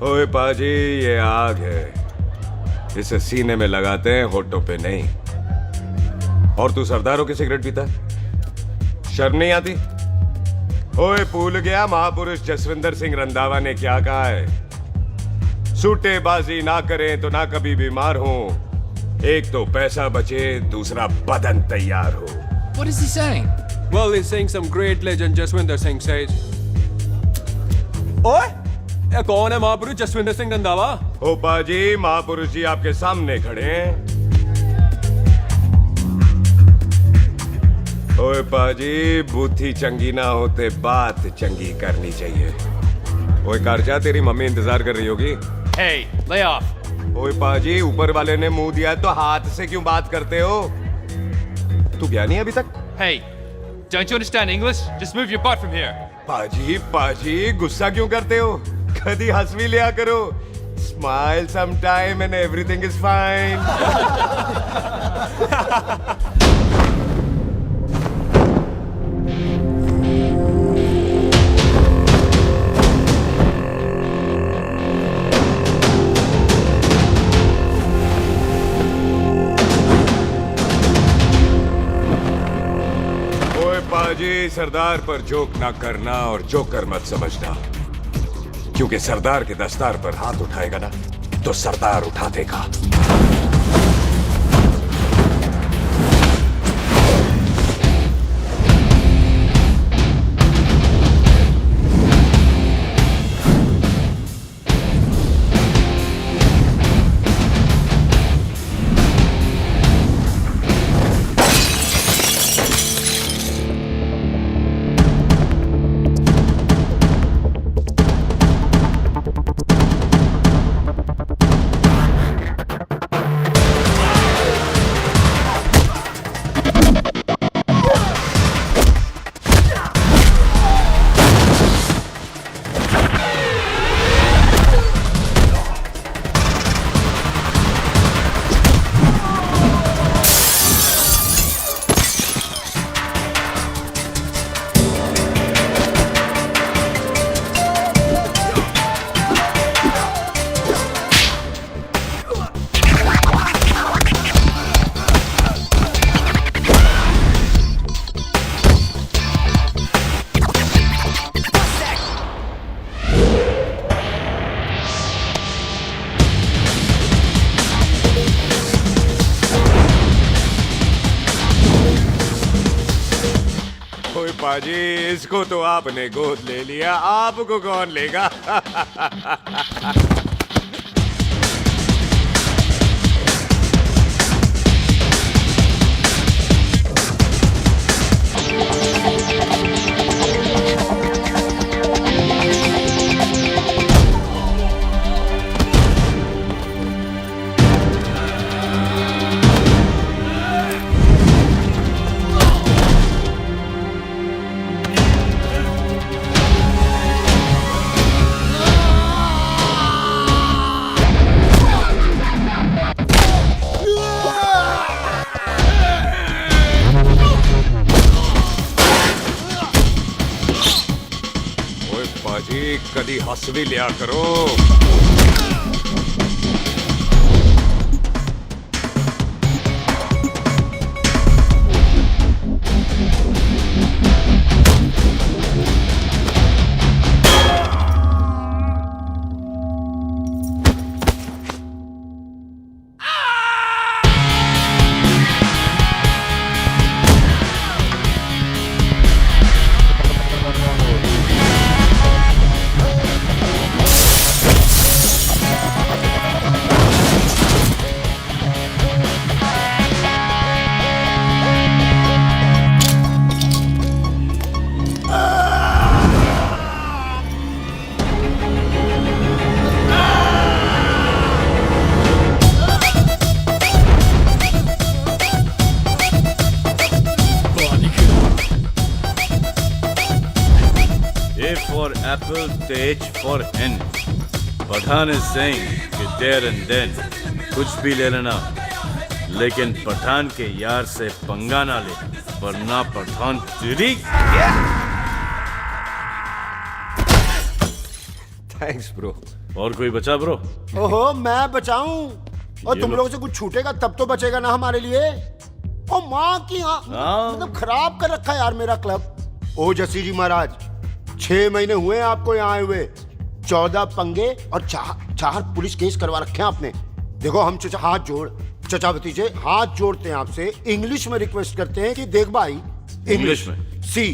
ओए पाजी, ये आग है, इसे सीने में लगाते हैं, होठों पे नहीं। और तू सरदारों की सिगरेट पीता है? शर्म नहीं आती? ओए भूल गया महापुरुष जसविंदर सिंह रंधावा ने क्या कहा है? सूटेबाजी ना करें तो ना कभी बीमार हो। एक तो पैसा बचे, दूसरा बदन तैयार हो। What is he saying? Well, he's saying some great legend Jaswinder Singh says. ओए, ये कौन है महापुरुष जसविंदर सिंह रंधावा? ओ पाजी, महापुरुष जी आपके सामने खड़े हैं। ओए पाजी, बुद्धि चंगी ना होते बात चंगी करनी चाहिए। ओए कारचा, तेरी मम्मी इंतजार कर रही होगी। Hey, lay off. ओए पाजी, ऊपर वाले ने मुंह दिया तो हाथ से क्यों बात करते हो? तू गया नहीं अभी तक? Hey, don't you understand English? Just move your butt from here. पाजी पाजी, गुस्सा क्यों करते हो? कभी हंस भी लिया करो। Smile sometime and everything is fine. पाजी, सरदार पर जोक ना करना और जोकर मत समझना, क्योंकि सरदार के दस्तार पर हाथ उठाएगा ना तो सरदार उठा देगा। पाजी, इसको तो आपने गोद ले लिया, आपको कौन लेगा? पाजी, कदी हंस भी लिया करो। for apple, the H for hen. Pathan is saying कि there and then कुछ भी ले लेना, लेकिन पठान के यार से पंगा ना ले, वरना पठान तेरी। Thanks, bro. और कोई बचा ब्रो? ओहो, मैं बचाऊं? और ये तुम लो। लोगों से कुछ छूटेगा तब तो बचेगा ना हमारे लिए। ओ माँ की मतलब खराब कर रखा है यार मेरा क्लब। ओ जसी जी महाराज, 6 महीने हुए हैं आपको यहाँ आए हुए, 14 पंगे और 4 पुलिस केस करवा रखे हैं आपने। देखो हम चचा हाथ जोड़, चचा भतीजे हाथ जोड़ते हैं आपसे, इंग्लिश में रिक्वेस्ट करते हैं कि देख भाई, इंग्लिश में? See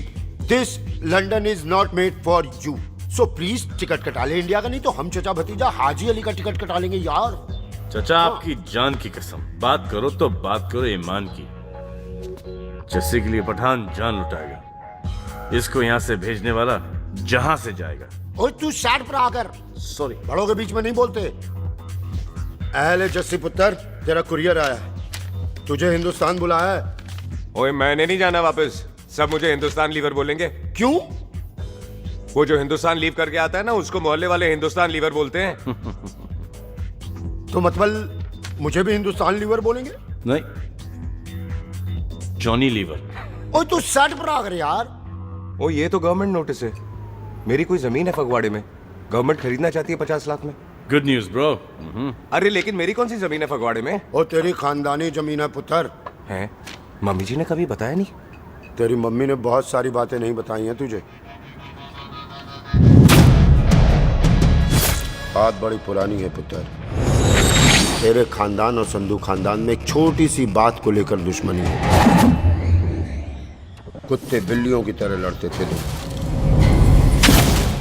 this London is not made for you, so please ticket कटा ले इंडिया का, नहीं तो हम चचा भतीजा हाजी अली का टिकट कटा लेंगे यार। चाचा आपकी जान की कसम, बात करो तो बात करो ईमान की। जस्सी के लिए पठान जान लुटाएगा, इसको यहाँ से भेजने वाला जहां से जाएगा। ओए तू साइड पर आकर, सॉरी। बड़ों के बीच में नहीं बोलते। अहले जस्सी पुत्र, तेरा कुरियर आया है, तुझे हिंदुस्तान बुलाया है। ओए मैंने नहीं जाना वापस, सब मुझे हिंदुस्तान लीवर बोलेंगे। क्यों? वो जो हिंदुस्तान लीव करके आता है ना, उसको मोहल्ले वाले हिंदुस्तान लीवर बोलते हैं। तो मतलब मुझे भी हिंदुस्तान लीवर बोलेंगे? नहीं, जॉनी लीवर। ओए तू साइड पर आकर यार। ओ ये तो गवर्नमेंट नोटिस है, मेरी कोई जमीन है फगवाड़े में, गवर्नमेंट खरीदना चाहती है 50 लाख में। Good news bro. अरे लेकिन मेरी कौन सी जमीन है फगवाड़े में? ओ तेरी खानदानी जमीन है पुत्र। है? मम्मी जी ने कभी बताया नहीं। तेरी मम्मी ने बहुत सारी बातें नहीं बताई हैं तुझे। बात बड़ी पुरानी है पुत्र, तेरे खानदान और संधू खानदान में एक छोटी सी बात को लेकर दुश्मनी है। कुत्ते बिल्लियों की तरह लड़ते थे लोग,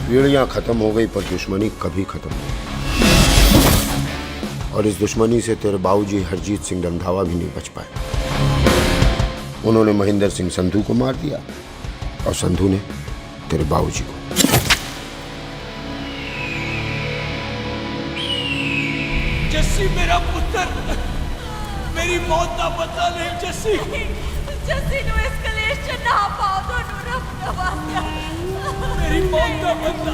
पीढ़ियां खत्म हो गई पर दुश्मनी कभी खत्म नहीं। और इस दुश्मनी से तेरे बाबूजी हरजीत सिंह रंधावा भी नहीं बच पाए। उन्होंने महेंद्र सिंह संधू को मार दिया और संधू ने तेरे बाबूजी को। जस्सी मेरा पुत्र, मेरी मौत का बदला ले जस्सी। जस्सी ਨੂੰ ਇਸ ਕਲੇਸ਼ ਚ ਨਾ ਪਾਓ, ਤੁਹਾਨੂੰ ਰੱਬ ਨਵਾਜ਼ਿਆ। मेरी मौत का बदला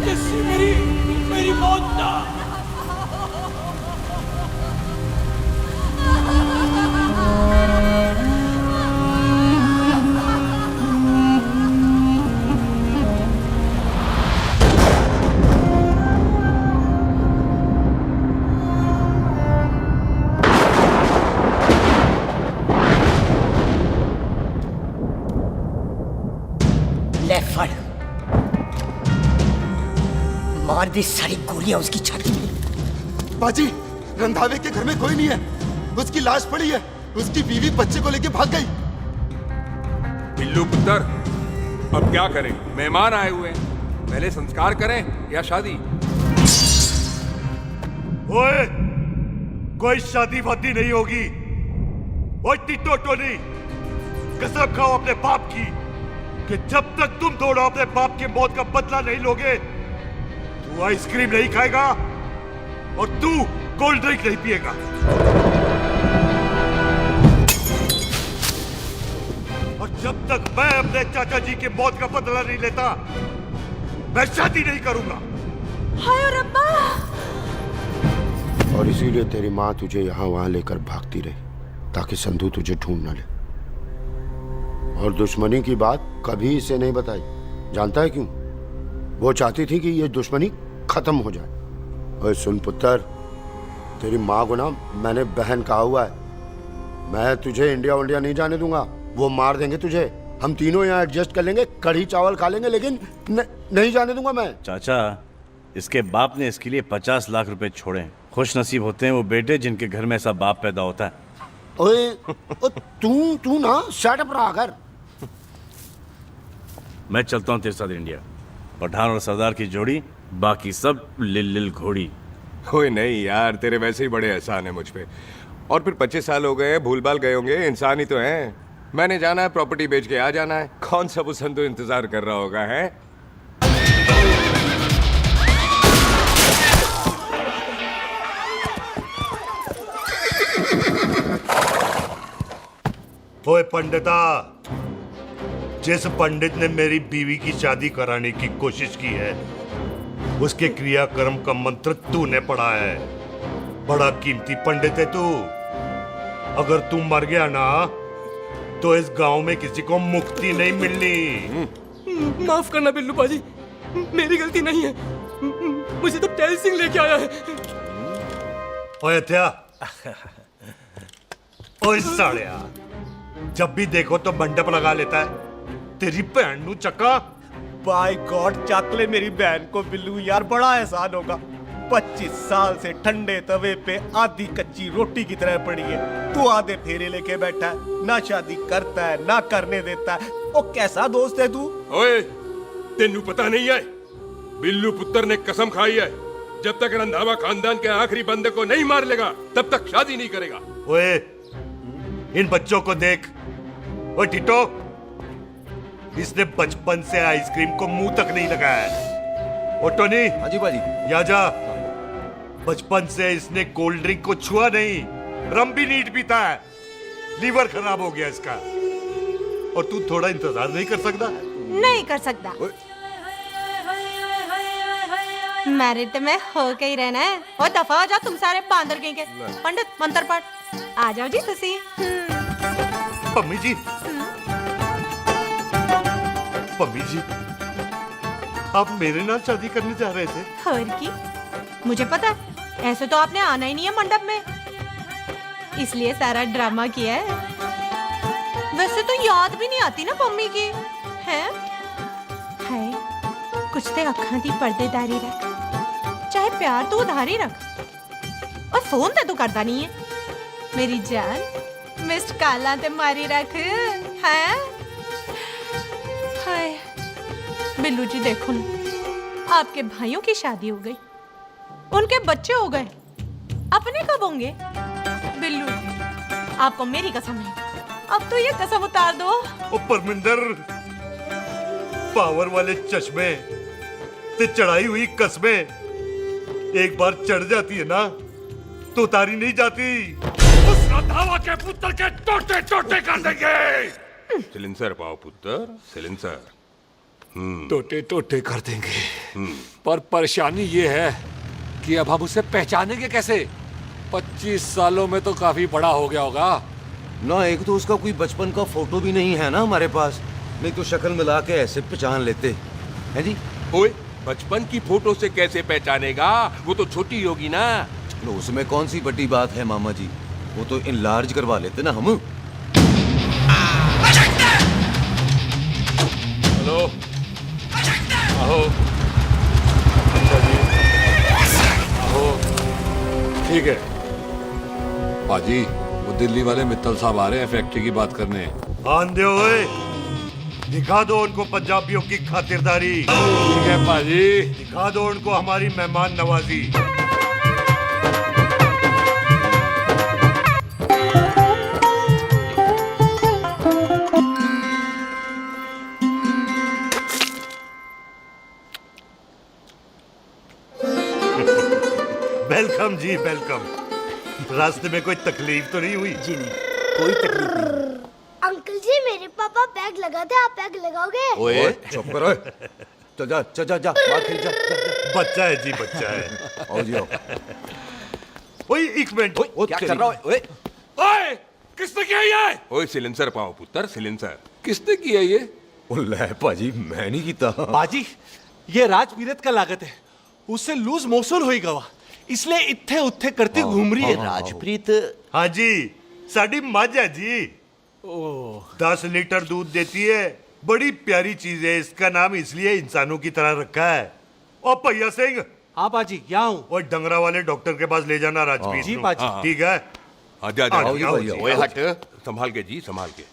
जस्सी, मेरी मौत का। ले फड़, मार दी सारी गोलियां उसकी छाती में। बाजी, रंधावे के घर में कोई नहीं है, उसकी लाश पड़ी है, उसकी बीवी बच्चे को लेके भाग गई। बिल्लू पुत्र, अब क्या करें? मेहमान आए हुए हैं, पहले संस्कार करें या शादी? ओए, कोई शादी वादी नहीं होगी। ओए टिट्टो टोनी, कसम खाओ अपने बाप की कि जब तक तुम दोनों अपने बाप की मौत का बदला नहीं लोगे, तू आइसक्रीम नहीं खाएगा और तू कोल्ड ड्रिंक नहीं पिएगा। और जब तक मैं अपने चाचा जी की मौत का बदला नहीं लेता, मैं शादी नहीं करूंगा। हाय रब्बा। और इसीलिए तेरी माँ तुझे यहाँ वहां लेकर भागती रही ताकि संधू तुझे ढूंढ न ले। और दुश्मनी की बात कभी इसे नहीं बताई, जानता है क्यों? वो चाहती थी कि ये दुश्मनी खत्म हो जाए। और सुन पुत्र, तेरी माँ को ना मैंने बहन कहा हुआ है, मैं तुझे इंडिया इंडिया नहीं जाने दूंगा। वो मार देंगे तुझे, हम तीनों यहाँ एडजस्ट कर लेंगे, कढ़ी चावल खा लेंगे, लेकिन नहीं जाने दूंगा मैं। चाचा, इसके बाप ने इसके लिए 50 लाख रुपए छोड़े हैं। खुश नसीब होते हैं वो बेटे जिनके घर में ऐसा बाप पैदा होता है। ओए, तू ना शट अप रहा कर। मैं चलता हूँ तेरे साथ इंडिया। पठान और सरदार की जोड़ी, बाकी सब लिल घोड़ी। ओए नहीं यार, तेरे वैसे ही बड़े एहसान है मुझ पे। और फिर 25 साल हो गए, भूल भाल गए होंगे, इंसान ही तो हैं। मैंने जाना है, प्रॉपर्टी बेच के आ जाना है। कौन सा वो संधू इंतजार कर रहा होगा है? ओए पंडिता, जिस पंडित ने मेरी बीवी की शादी कराने की कोशिश की है, उसके क्रियाकर्म का मंत्र तूने पढ़ा है। बड़ा कीमती पंडित है तू। अगर तू मर गया ना, तो इस गांव में किसी को मुक्ति नहीं मिलनी। माफ करना बिल्लू बाजी, मेरी गलती नहीं है। मुझे तो टेल सिंह लेके आया है। ओए हत्या, ओए सालिया, जब भी देखो तो मंडप लगा लेता है। तेरी भैन नू चक्का। बाय गॉड, चक ले मेरी बहन को बिल्लू यार, बड़ा एहसान होगा। 25 साल से ठंडे तवे पे आधी कच्ची रोटी की तरह पड़ी है। तू आधे फेरे लेके बैठा है, ना शादी करता है ना करने देता है। ओ कैसा दोस्त है तू? ओए, तेनू पता नहीं है, बिल्लू पुत्र ने कसम खाई है, जब तक रंधावा खानदान के आखिरी बंदे को नहीं मार लेगा तब तक शादी नहीं करेगा। ओए, इन बच्चों को देख। ओए टिटो, इसने बचपन से आइसक्रीम को मुंह तक नहीं लगाया है। ओ टोनी। हाँ जी बाजी। या जा। बचपन से इसने कोल्ड ड्रिंक को छुआ नहीं, रम भी नीट पीता है। लीवर खराब हो गया इसका। और तू थोड़ा इंतजार नहीं कर सकता? नहीं कर सकता। मैरिड में हो के ही रहना है। और दफा हो जाओ तुम सारे बांदर कहीं के। पंडित मंत्र पढ़। आ जाओ जी तुसी। पम्मी जी, पम्मी जी, आप मेरे नाल शादी करने जा रहे थे? और की मुझे पता है, ऐसे तो आपने आना ही नहीं है मंडप में, इसलिए सारा ड्रामा किया है। वैसे तो याद भी नहीं आती ना मम्मी की है। कुछ ते अखां दी पर्देदारी रख, चाहे प्यार तो उधारी रख, और फोन ते तू करता नहीं है। मेरी जान मिस्ड काला ते मारी रख है। हाय बिल्लू जी, देखो ना, आपके भाइयों की शादी हो गई, उनके बच्चे हो गए, अपने कब होंगे? बिल्लू जी, आपको मेरी कसम है, अब तो ये कसम उतार दो। ओ परमिंदर, पावर वाले चश्मे ते चढ़ाई हुई कस्में एक बार चढ़ जाती है ना तो उतारी नहीं जाती। उस रंधावा के पुत्र के टोटे टोटे कर देंगे। सिलेंसर पाओ पुत्र, सिलेंसर। टोटे टोटे कर देंगे, पर परेशानी ये है कि अब हम उसे पहचानेंगे कैसे? 25 सालों में तो काफी बड़ा हो गया होगा ना। एक तो उसका कोई बचपन का फोटो भी नहीं है ना हमारे पास, नहीं तो शक्ल मिला के ऐसे पहचान लेते हैं जी। ओए, बचपन की फोटो से कैसे पहचानेगा? वो तो छोटी होगी ना। लो, उसमें कौन सी बड़ी बात है मामा जी, वो तो इनलार्ज करवा लेते ना हम। हेलो, आओ। आओ, ठीक है बाजी, वो दिल्ली वाले मित्तल साहब आ रहे हैं फैक्ट्री की बात करने। आंधे ओए, दिखा दो उनको पंजाबियों की खातिरदारी। ठीक है बाजी, दिखा दो उनको हमारी मेहमान नवाजी। वेलकम जी, वेलकम। रास्ते में कोई तकलीफ तो नहीं हुई? जी नहीं, कोई तकलीफ नहीं। अंकल जी, मेरे पापा पैग लगाते, आप पैग लगाओगे? ओए चुप करो, चल जा चल जा जा, बाहर खेल जा, जा, जा। बच्चा है जी, बच्चा है। आओ जी आओ। ओए एक मिनट, क्या कर रहा है? ओए ओए, किसने किया ये? ओए सिलेंसर पाओ पुत्र, सिलेंसर। किसने किया ये? ले भाजी, मैं नहीं कीता। बाजी, ये राजपीरत का लागत है, उससे लूज मोशन होई गवा, इसलिए इत्थे उत्थे करती घूम रही है। राजप्रीत? हाँ जी, साडी मझ है जी। 10 लीटर दूध देती है, बड़ी प्यारी चीज है। इसका नाम इसलिए इंसानों की तरह रखा है। ओ भैया सिंह। हाँ बाजी, क्या हूँ? और डंगरा वाले डॉक्टर के पास ले जाना राजपीत जी को। बाजी। ठीक है, आजा आओ, आजा। आओ जी। ओए हट, संभाल के जी, संभाल के।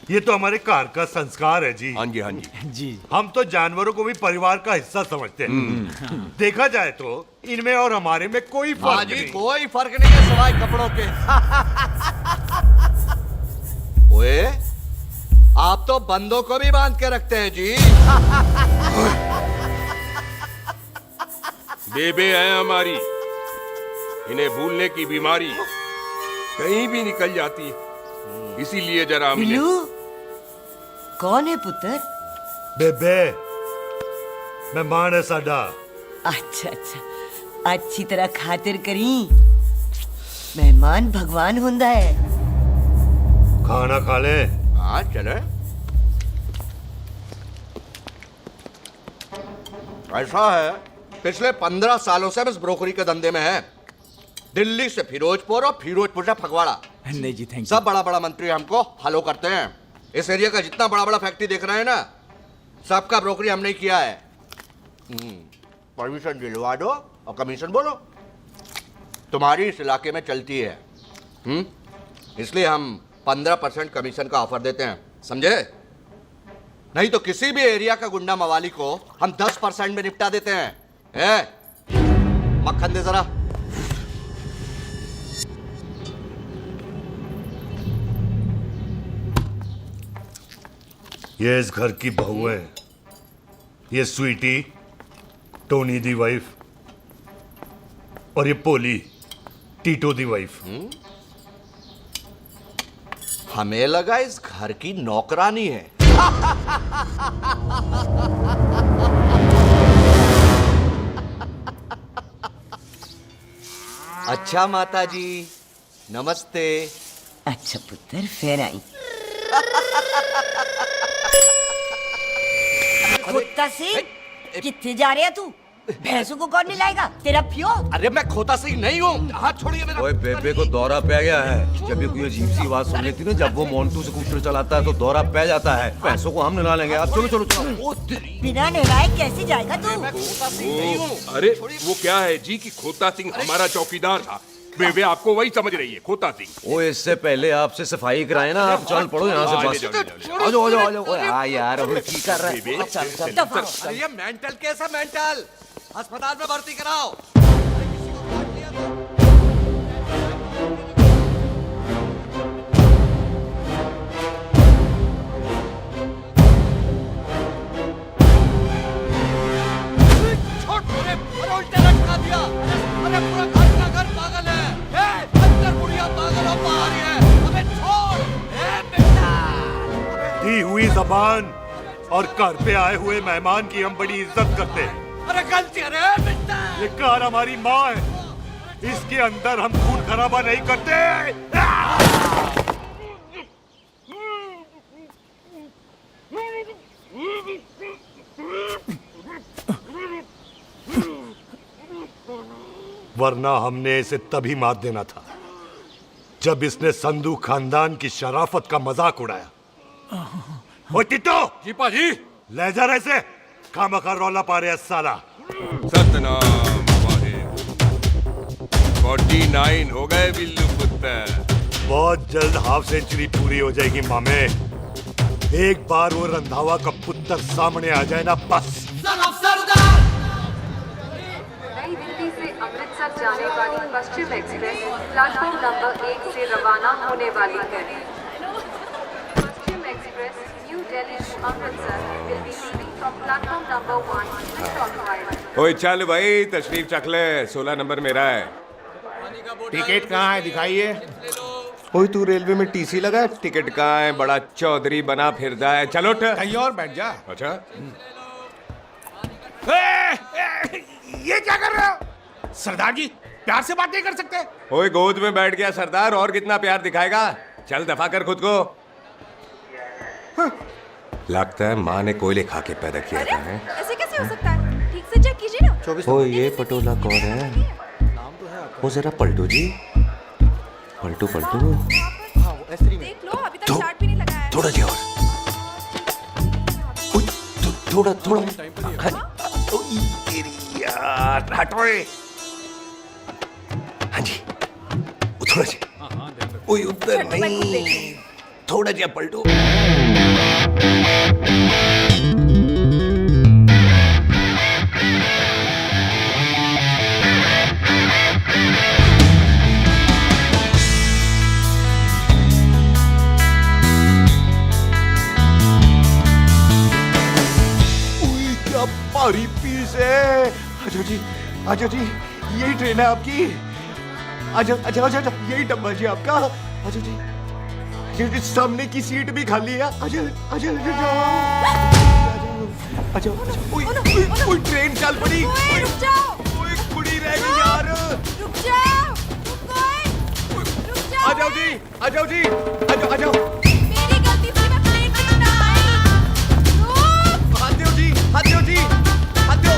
ये तो हमारे घर का संस्कार है जी। हाँ जी, हाँ जी। जी हम तो जानवरों को भी परिवार का हिस्सा समझते हैं। देखा जाए तो इनमें और हमारे में कोई फर्क नहीं। कोई फर्क नहीं है सिवाय कपड़ों के। ओए, आप तो बंदों को भी बांध के रखते हैं जी। बेबे है हमारी, इन्हें भूलने की बीमारी कहीं भी निकल जाती है, इसीलिए जरा हमने। बिल्लू, कौन है पुत्र? बेबे मेहमान है साडा। अच्छा अच्छा, अच्छी तरह खातिर करी। मेहमान भगवान हुंदा है। खाना खा ले। हाँ चले। ऐसा है, पिछले 15 सालों से हम इस ब्रोकरी के धंधे में हैं। दिल्ली से फिरोजपुर और फिरोजपुर से फगवाड़ा। नहीं जी थैंक सब बड़ा बड़ा मंत्री हमको फॉलो करते हैं। इस एरिया का जितना बड़ा बड़ा फैक्ट्री देख रहे हैं ना, सबका ब्रोकरी हमने किया है। परमिशन दिलवा दो और कमीशन बोलो। तुम्हारी इस इलाके में चलती है, इसलिए हम 15% कमीशन का ऑफर देते हैं, समझे? नहीं तो किसी भी एरिया का गुंडा मवाली को हम 10% में निपटा देते हैं। मक्खन दे जरा। ये इस घर की बहू है, ये स्वीटी टोनी दी वाइफ, और ये पोली टीटो दी वाइफ। हमें लगा इस घर की नौकरानी है। अच्छा माता जी, नमस्ते। अच्छा पुत्र, फिर आई। खोता सिंह, कितने जा रहे है तू? भैंसों को कौन मिलाएगा? तेरा प्यो? अरे मैं खोता सिंह नहीं हूँ, हाथ छोड़िए मेरा। ओए बेबे को दौरा पै गया है। जब भी कोई अजीब सी आवाज सुन लेती है ना, जब वो मोन्टू स्कूटर चलाता है तो दौरा पै जाता है। पैसों को हम निकाल लेंगे। आप चलो चलो चलो। बिना नहलाए कैसे जाएगा तू? मैं खोता सिंह नहीं हूँ। अरे वो क्या है जी कि खोता सिंह हमारा चौकीदार था। बेबे आपको वही समझ रही है, खोता सिंह। ओ इससे पहले आपसे सफाई कराए ना, आप चल पड़ो यहाँ से बस। आ जाओ आ जाओ आ जाओ। ओए आ यार, अब की कर रहा है? चल चल। अरे ये मेंटल केस है, मेंटल। अस्पताल में भर्ती कराओ। उल्टा लटका दिया। अरे पूरा घर का घर पागल है। अंदर बुढ़िया पागल और बाहर है। अबे छोड़। बेटा। दी हुई जबान और घर पे आए हुए मेहमान की हम बड़ी इज्जत करते हैं। अरे गलती है रे बेटा। ये कार हमारी माँ है, इसके अंदर हम खून खराबा नहीं करते। वरना हमने इसे तभी मात देना था जब इसने संधू खानदान की शराफत का मजाक उड़ाया। ओ टिट्टो जी पाजी, ले जा रहे से खामखा रौला पा रहे साला। सतनाम वाहे। 49 हो गए बिल्लू पुत्र। बहुत जल्द हाफ सेंचुरी पूरी हो जाएगी मामे। एक बार वो रंधावा का पुत्र सामने आ जाए ना, बस। नई दिल्ली से अमृतसर जाने वाली पश्चिम एक्सप्रेस प्लेटफॉर्म नंबर 1 से रवाना होने वाली है। Paschim express new Delhi to Amritsar will be leaving from platform number 1 with occupied। ओए चल भाई, तशरीफ चख ले। 16 नंबर मेरा है। टिकट कहाँ है? दिखाइए। ओए तू रेलवे में टीसी लगा है? टिकट कहाँ है? बड़ा चौधरी बना फिरदा है। चलो उठ। कहीं और बैठ जा। अच्छा ये क्या कर रहे हो? सरदार जी, प्यार से बात नहीं कर सकते? ओए गोद में बैठ गया सरदार, और कितना प्यार दिखाएगा? चल दफा कर खुद को। लगता है माँ ने कोयले खा के पैदा किया था। ऐसे कैसे हो सकता है? ठीक से चेक कीजिए ना। ओ ये पटोला कौन है? वो जरा पलटू जी, पलटू पलटू। देख लो, अभी तक चार्ट भी नहीं लगाया है। थोड़ा जी और। थोड़ा थोड़ा। यार हटो। हाँ जी, थोड़ा जी। ओए उधर नहीं, थोड़ा जी पलटो। भारी पीस है। अच्छा जी, अच्छा जी, यही ट्रेन है आपकी? अच्छा अच्छा अच्छा अच्छा, यही डब्बा जी आपका? अच्छा जी, ये सामने की सीट भी खाली है। अच्छा अच्छा अच्छा अच्छा। ओए ट्रेन चल पड़ी। रुक जाओ। ओए कुड़ी रह गई यार। रुक जाओ। रुक जाओ। आ जाओ जी, आ जाओ जी, आ जाओ आ जाओ। मेरी गलती से मैं प्लेन में ना आई। रुक। हाथ दो जी, हाथ दो जी, हाथ दो।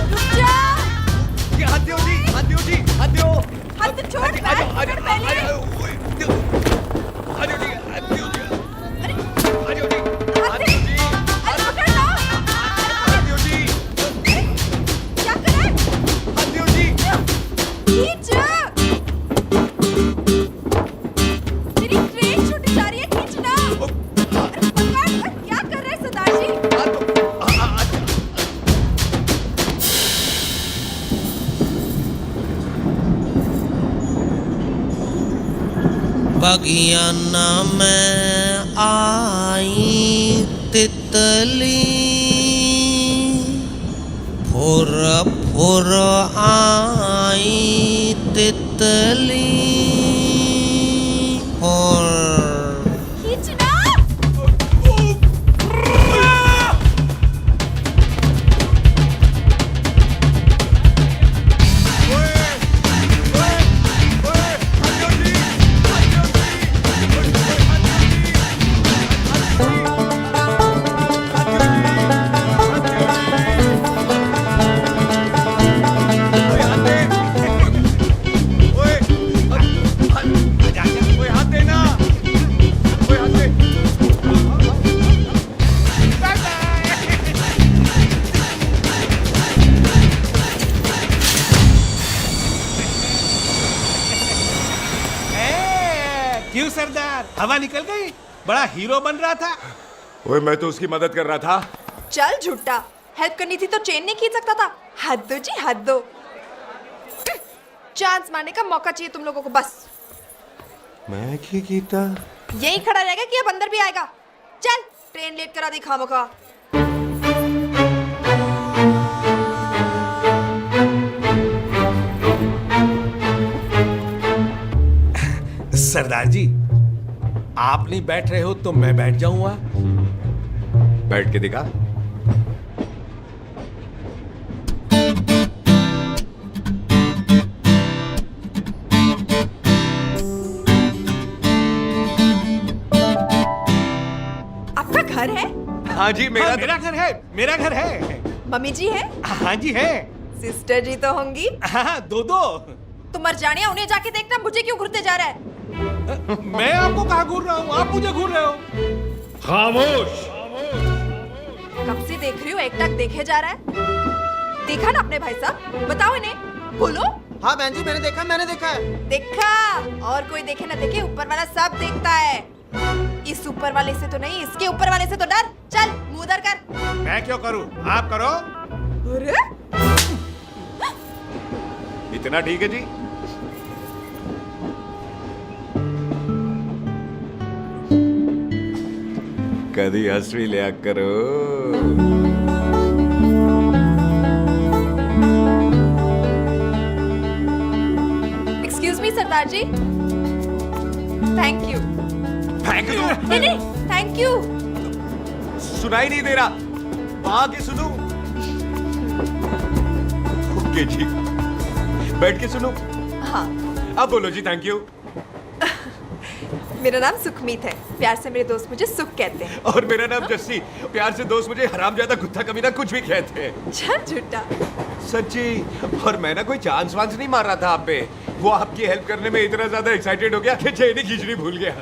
बगियाना में आई तितली, फुर फुर आई तितली, फुर। क्यों सरदार, हवा निकल गई? बड़ा हीरो बन रहा था। ओए मैं तो उसकी मदद कर रहा था। चल झूठा, हेल्प करनी थी तो चेन नहीं खींच सकता था। हद दो जी, हद दो। चांस मारने का मौका चाहिए तुम लोगों को बस। मैं क्या कीता? यही खड़ा रहेगा कि अब अंदर भी आएगा? चल, ट्रेन लेट करा दी खामोखा। सरदार जी, आप नहीं बैठ रहे हो तो मैं बैठ जाऊंगा। बैठ के दिखा। आपका घर है? हाँ जी, मेरा मेरा घर है, मेरा घर है। मम्मी जी है? हाँ जी है। सिस्टर जी तो होंगी? हाँ, दो दो। तुम मर जाने, उन्हें जाके देखना मुझे क्यों घूरते जा रहा है। मैं आपको कहाँ घूर रहा हूँ, आप मुझे घूर रहे हो। खामोश। कब से देख रही हूँ, एक टक देखे जा रहा है। देखा ना अपने भाई साहब, बताओ इन्हें, बोलो। हाँ बहन जी, मैंने देखा है। देखा? और कोई देखे ना देखे, ऊपर वाला सब देखता है। इस ऊपर वाले से तो नहीं, इसके ऊपर वाले से तो डर। चल मुंह उधर कर। मैं क्यों करूँ, आप करो। अरे इतना ठीक है जी? कभी हंसवी लिया करो। Excuse me Sardar ji. Thank you. Thank you? नहीं नहीं, थैंक यू। सुनाई नहीं दे रहा, वहां के सुनूं? ओके जी, बैठ के सुनूं? हाँ। अब बोलो जी थैंक यू। मेरा नाम सुखमीत है, प्यार से मेरे दोस्त मुझे सुख कहते हैं। और मेरा नाम जस्सी, प्यार से दोस्त मुझे हरामजादा, कुत्ता कमीना कुछ भी कहते हैं। चल झूठा। सच्ची। और मैं ना कोई चांस वांस नहीं मार रहा था आप पे, वो आपकी हेल्प करने में इतना ज्यादा एक्साइटेड हो गया कि चेन ही खींचनी भूल गया।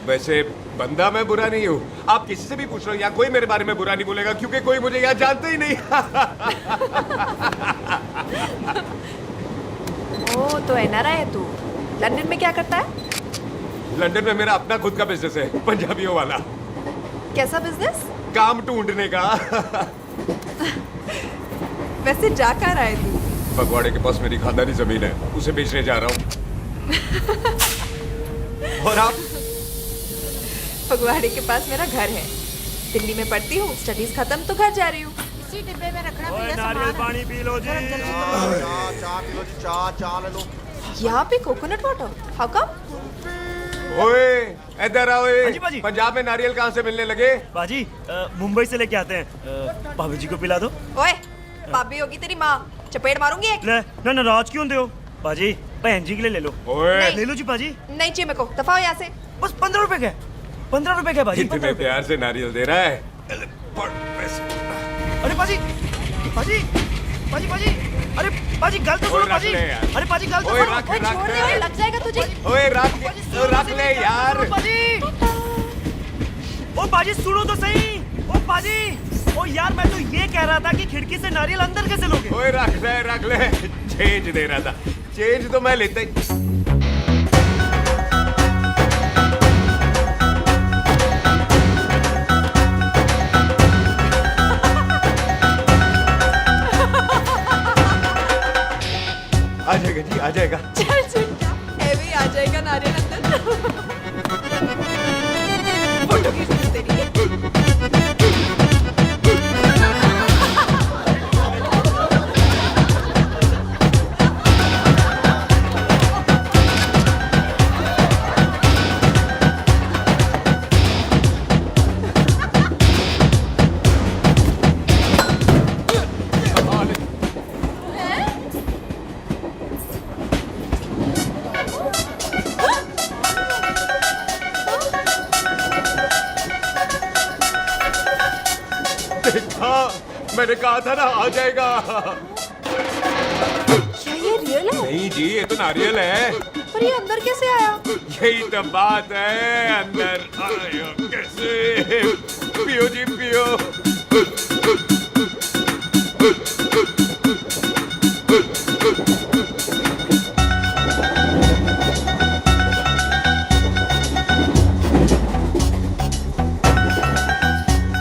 वैसे बंदा मैं बुरा नहीं हूँ, आप किसी से भी पूछ लो, यहाँ कोई मेरे बारे में बुरा नहीं बोलेगा क्योंकि कोई मुझे यहाँ जानते ही नहीं। ओ तो एनआरआई है तू। लंदन में क्या करता है? लंदन में मेरा अपना खुद का बिजनेस है, पंजाबियों वाला। कैसा बिजनेस? काम ढूंढने का। वैसे जा कहाँ रहा है तू? फगवाड़े के पास मेरी खानदानी जमीन है, उसे बेचने जा रहा हूँ। और आप? फगवाड़े के पास मेरा घर है, दिल्ली में पढ़ती हूँ, स्टडीज खत्म तो घर जा रही हूँ। इसी डिब्बे में रखना ओए, नारियल पानी पी लो जी। चाय पी लो जी, चाय ले लो। यहाँ पे कोकोनट वाटर, हाउ कम? ओए इधर आओ। हाँ जी, बाजी। पंजाब में नारियल कहाँ से मिलने लगे? बाजी, मुंबई से लेके आते हैं। भाभी जी को पिला दो। ओए, भाभी होगी तेरी माँ, चपेट मारूंगी एक। ले, ना नाराज क्यों हो? बाजी, बहन जी के लिए ले लो। ओए ले लो जी बाजी। नहीं चाहिए मेरे को, दफा हो यहाँ से। बस 15 रुपए के, 15 रुपए के बाजी। इतने प्यार से नारियल दे रहा है। अरे बाजी, बाजी, बाजी, बाजी, अरे बाजी गल तो सुनो बाजी। अरे बाजी गल तो सुनो। ओए छोड़ दे, ओए लग जाएगा तुझे। ओए रख ले यार। बाजी, ओ बाजी सुनो तो सही। ओ बाजी, ओ यार मैं तो ये कह रहा था कि खिड़की से नारियल अंदर कैसे लोगे? ओए रख ले। चेंज दे रहा था, चेंज तो मैं लेता ही। आ जाएगा जी, आ जाएगा। चल चिंता, भी आ जाएगा नारियल अंदर। देखा, मैंने कहा था ना आ जाएगा। क्या ये रियल है? नहीं जी, ये तो नारियल है। पर ये अंदर कैसे आया? यही तो बात है, अंदर आया कैसे? पियो जी पियो।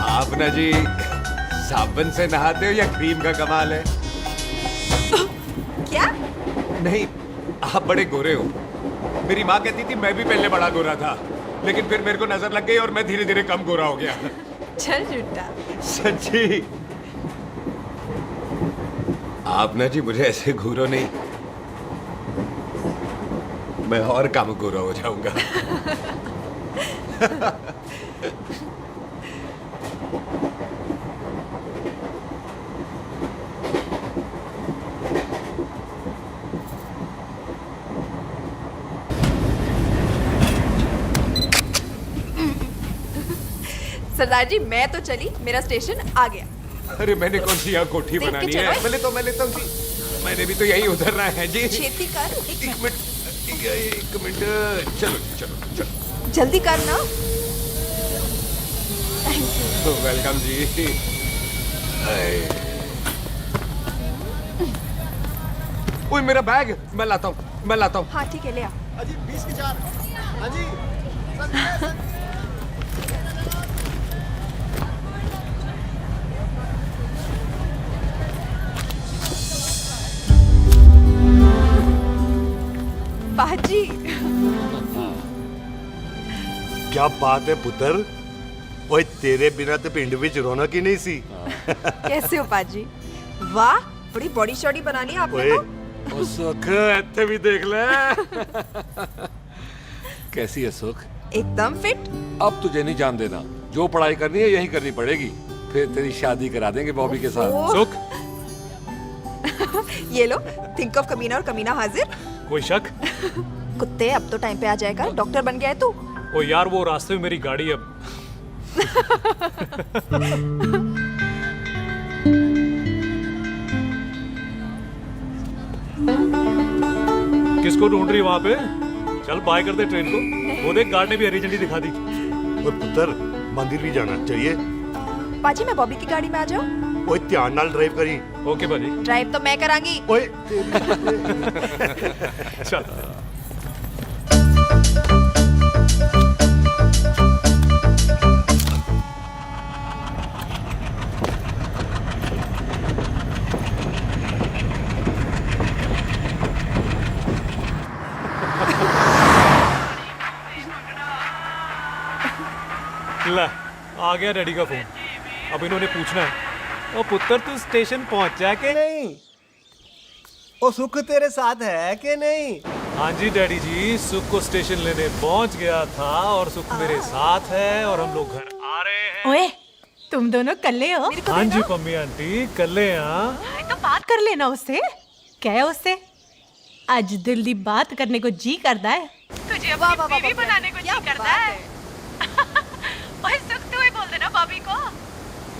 आप ना जी साबुन से नहाते हो या क्रीम का कमाल है? क्या? नहीं, आप बड़े गोरे हो। मेरी माँ कहती थी मैं भी पहले बड़ा गोरा था, लेकिन फिर मेरे को नजर लग गई और मैं धीरे धीरे कम गोरा हो गया। चल झूठा। सच्ची। आप ना जी मुझे ऐसे घूरो नहीं, मैं और कम गोरा हो जाऊंगा। सरदार जी मैं तो चली, मेरा स्टेशन आ गया। अरे मैंने कौन सी यहाँ कोठी देख के बनानी चलो। है? मैं लेता हूँ जी। मैंने भी तो यही उधरना है जी। छेती कर। एक मिनट। चलो चलो चलो। जल्दी कर ना। वेलकम जी। ओए मेरा बैग, मैं लाता हूँ। हाँ ठीक है, ले आ। अजी 20 की 4। हाँ जी। पाजी। क्या बात है पुत्र। ओए तेरे बिना तो पिंड विच रौनक ही नहीं सी। कैसे हो पाजी? वाह, बड़ी बॉडी शॉडी बनानी है आपने तो। ओ सुख, इत्थे भी देख ले। कैसी है सुख? एकदम फिट। अब तुझे नहीं जान देना, जो पढ़ाई करनी है यही करनी पड़ेगी, फिर तेरी शादी करा देंगे बॉबी के साथ। ओह। सुख, ये लो, थिंक ऑफ कमीना और कमीना हाजिर। कोई शक? कुत्ते अब तो टाइम पे आ जाएगा, डॉक्टर बन गया है तू। ओ यार वो रास्ते में मेरी गाड़ी अब। किसको ढूंढ रही वहां पे? चल बाय कर दे ट्रेन को। वो देख गार्ड ने भी हरी झंडी दिखा दी। ओए पुत्र मंदिर भी जाना चाहिए। पाजी मैं बॉबी की गाड़ी में आ जाऊं? ओए ध्यान नाल ड्राइव करी। ओके भाजी। ड्राइव तो मैं करांगी। ओए चल। ला, आ गया डैडी का फोन। अब इन्होंने पूछना है, ओ पुत्र तू स्टेशन पहुंचा के नहीं? ओ सुख तेरे साथ है कि नहीं? हाँ जी डैडी जी, सुख को स्टेशन लेने पहुंच गया था और सुख मेरे साथ है और हम लोग घर आ रहे हैं। ओए, तुम दोनों कल्ले हो? हाँ जी पम्मी आंटी, कल्ले हैं। तो बात कर लेना उससे। क्या है उससे? आज दिल दी बात करने को जी करता है। तुझे अपनी बीवी बनाने को जी करता है। ओए सुख, तू ही बोल देना बॉबी को।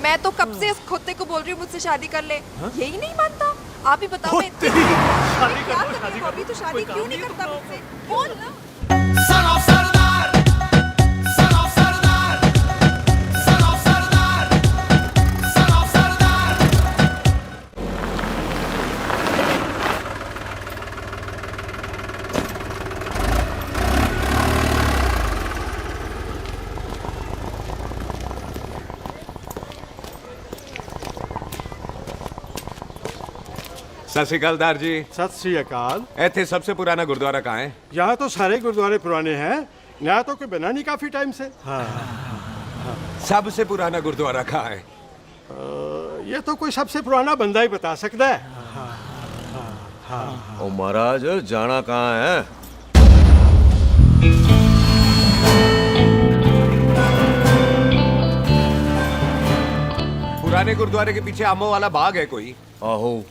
मैं तो कब से इस खोते को बोल रही हूँ मुझसे शादी कर ले, यही नहीं मानता। आप ही बताओ मैं क्या करूँ? बॉबी तो शादी क्यों नहीं करता मुझसे? बोल ना। सत श्री अकाल दार जी। सत श्री अकाल। ਇੱਥੇ सबसे पुराना गुरुद्वारा कहाँ है? यहाँ तो सारे गुरुद्वारे पुराने हैं, नया तो कोई बना नहीं काफी टाइम से। हाँ। सबसे पुराना गुरुद्वारा कहाँ है? ये तो कोई सबसे पुराना बंदा ही बता सकता है। ओ महाराज जाना कहाँ है? पुराने गुरुद्वारे के पीछे आमों वाला बाग है कोई? आहो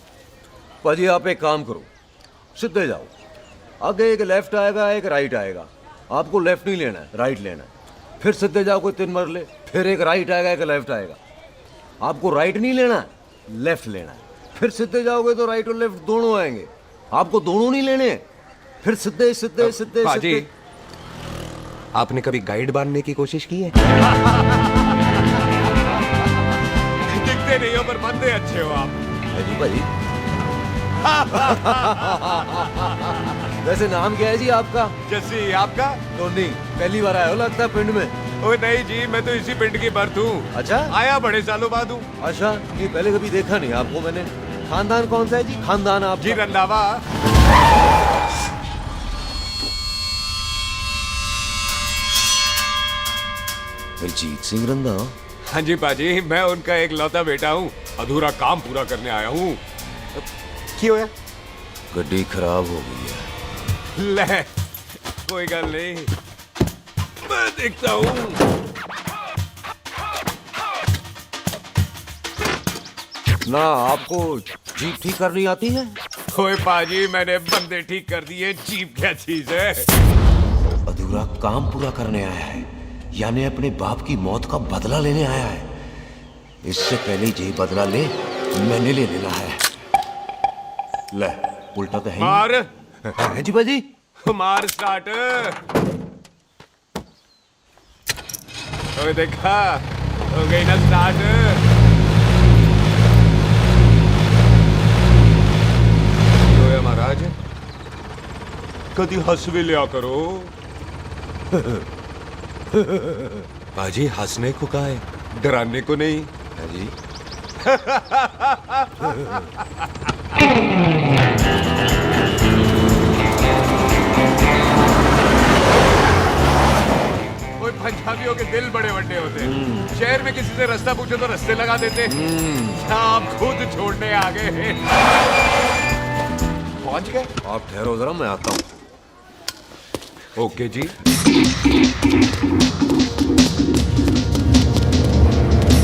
पाजी, आप एक काम करो, सीधे जाओ, आगे एक लेफ्ट आएगा एक राइट आएगा, आपको लेफ्ट नहीं लेना है, राइट लेना है। फिर सीधे जाओ कोई 3 मरले, फिर एक राइट आएगा एक लेफ्ट आएगा। आपको राइट नहीं लेना, लेफ्ट लेना है। फिर सीधे जाओगे तो राइट और लेफ्ट दोनों आएंगे। आपको दोनों नहीं लेने, फिर सीधे सीधे सीधे पाजी, सीधे। आपने कभी गाइड बांधने की कोशिश की है? दिखते नहीं हो पर बंदे अच्छे हो आप। जी भाई। वैसे नाम क्या है जी आपका? जस्सी, आपका? टोनी। पहली बार आए हो लगता है पिंड में। ओ नहीं जी, मैं तो इसी पिंड की बर्थ हूँ। अच्छा, आया बड़े सालों बाद हूँ। अच्छा, ये पहले कभी देखा नहीं आपको मैंने। खानदान कौन सा है जी? खानदान आप जी रंधावा। अजीत सिंह रंधावा? हाँ जी पाजी, मैं उनका एक लौता बेटा हूँ। अधूरा काम पूरा करने आया हूँ। क्यों है? गड्डी खराब हो गई है। ले, कोई गल नहीं, मैं देखता हूँ। ना आपको जीप ठीक करनी आती है? ओए पाजी, मैंने बंदे ठीक कर दिए, जीप क्या चीज है? अधूरा काम पूरा करने आया है, यानी अपने बाप की मौत का बदला लेने आया है। इससे पहले ये बदला ले, मैंने ले लेना है। ले, उल्टा तो है ही। मार। है जी बाजी। मार स्टार्ट। ओए देखा, हो गई ना स्टार्ट। तो महाराज, कभी हंस भी लिया करो। पाजी, हंसने को कहा है, डराने को नहीं। है जी। कोई पंजाबियों के दिल बड़े बड़े होते हैं। शहर में किसी से रास्ता पूछो तो रास्ते लगा देते। आप खुद छोड़ने आ गए। पहुंच गए? आप ठहरो जरा, मैं आता हूँ। ओके जी।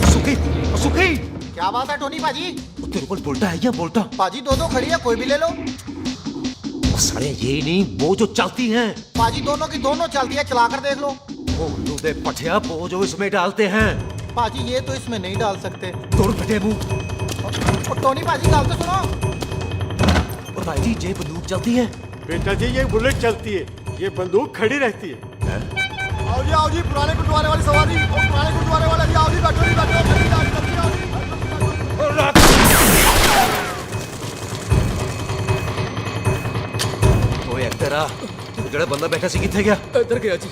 सुखी, सुखी। क्या बात है टोनी पाजी? तेरे को बोलता है क्या? बोलता पाजी दो खड़ी है, कोई भी ले लो। सारे ये नहीं, वो जो चलती हैं। पाजी दोनों की दोनों चलती है, चला कर देख लो। वो दे पठिया, वो जो इसमें डालते हैं। पाजी ये तो इसमें नहीं डाल सकते। तोड़ फटे मुंह। और टोनी पाजी गाल तो सुनो। और भाई जी, ये बंदूक चलती है। बेटा जी, ये बुलेट चलती है, ये बंदूक खड़ी रहती है। आओ जी, पुराने गुरुद्वारे वाली सवारी। पुराने गुरुद्वारे वाले जी, आओ जी, बैठो जी, बैठो। ओए तेरा ਜਿਹੜਾ ਬੰਦਾ ਬੈਠਾ ਸੀ ਕਿੱਥੇ ਗਿਆ? इधर गया जी।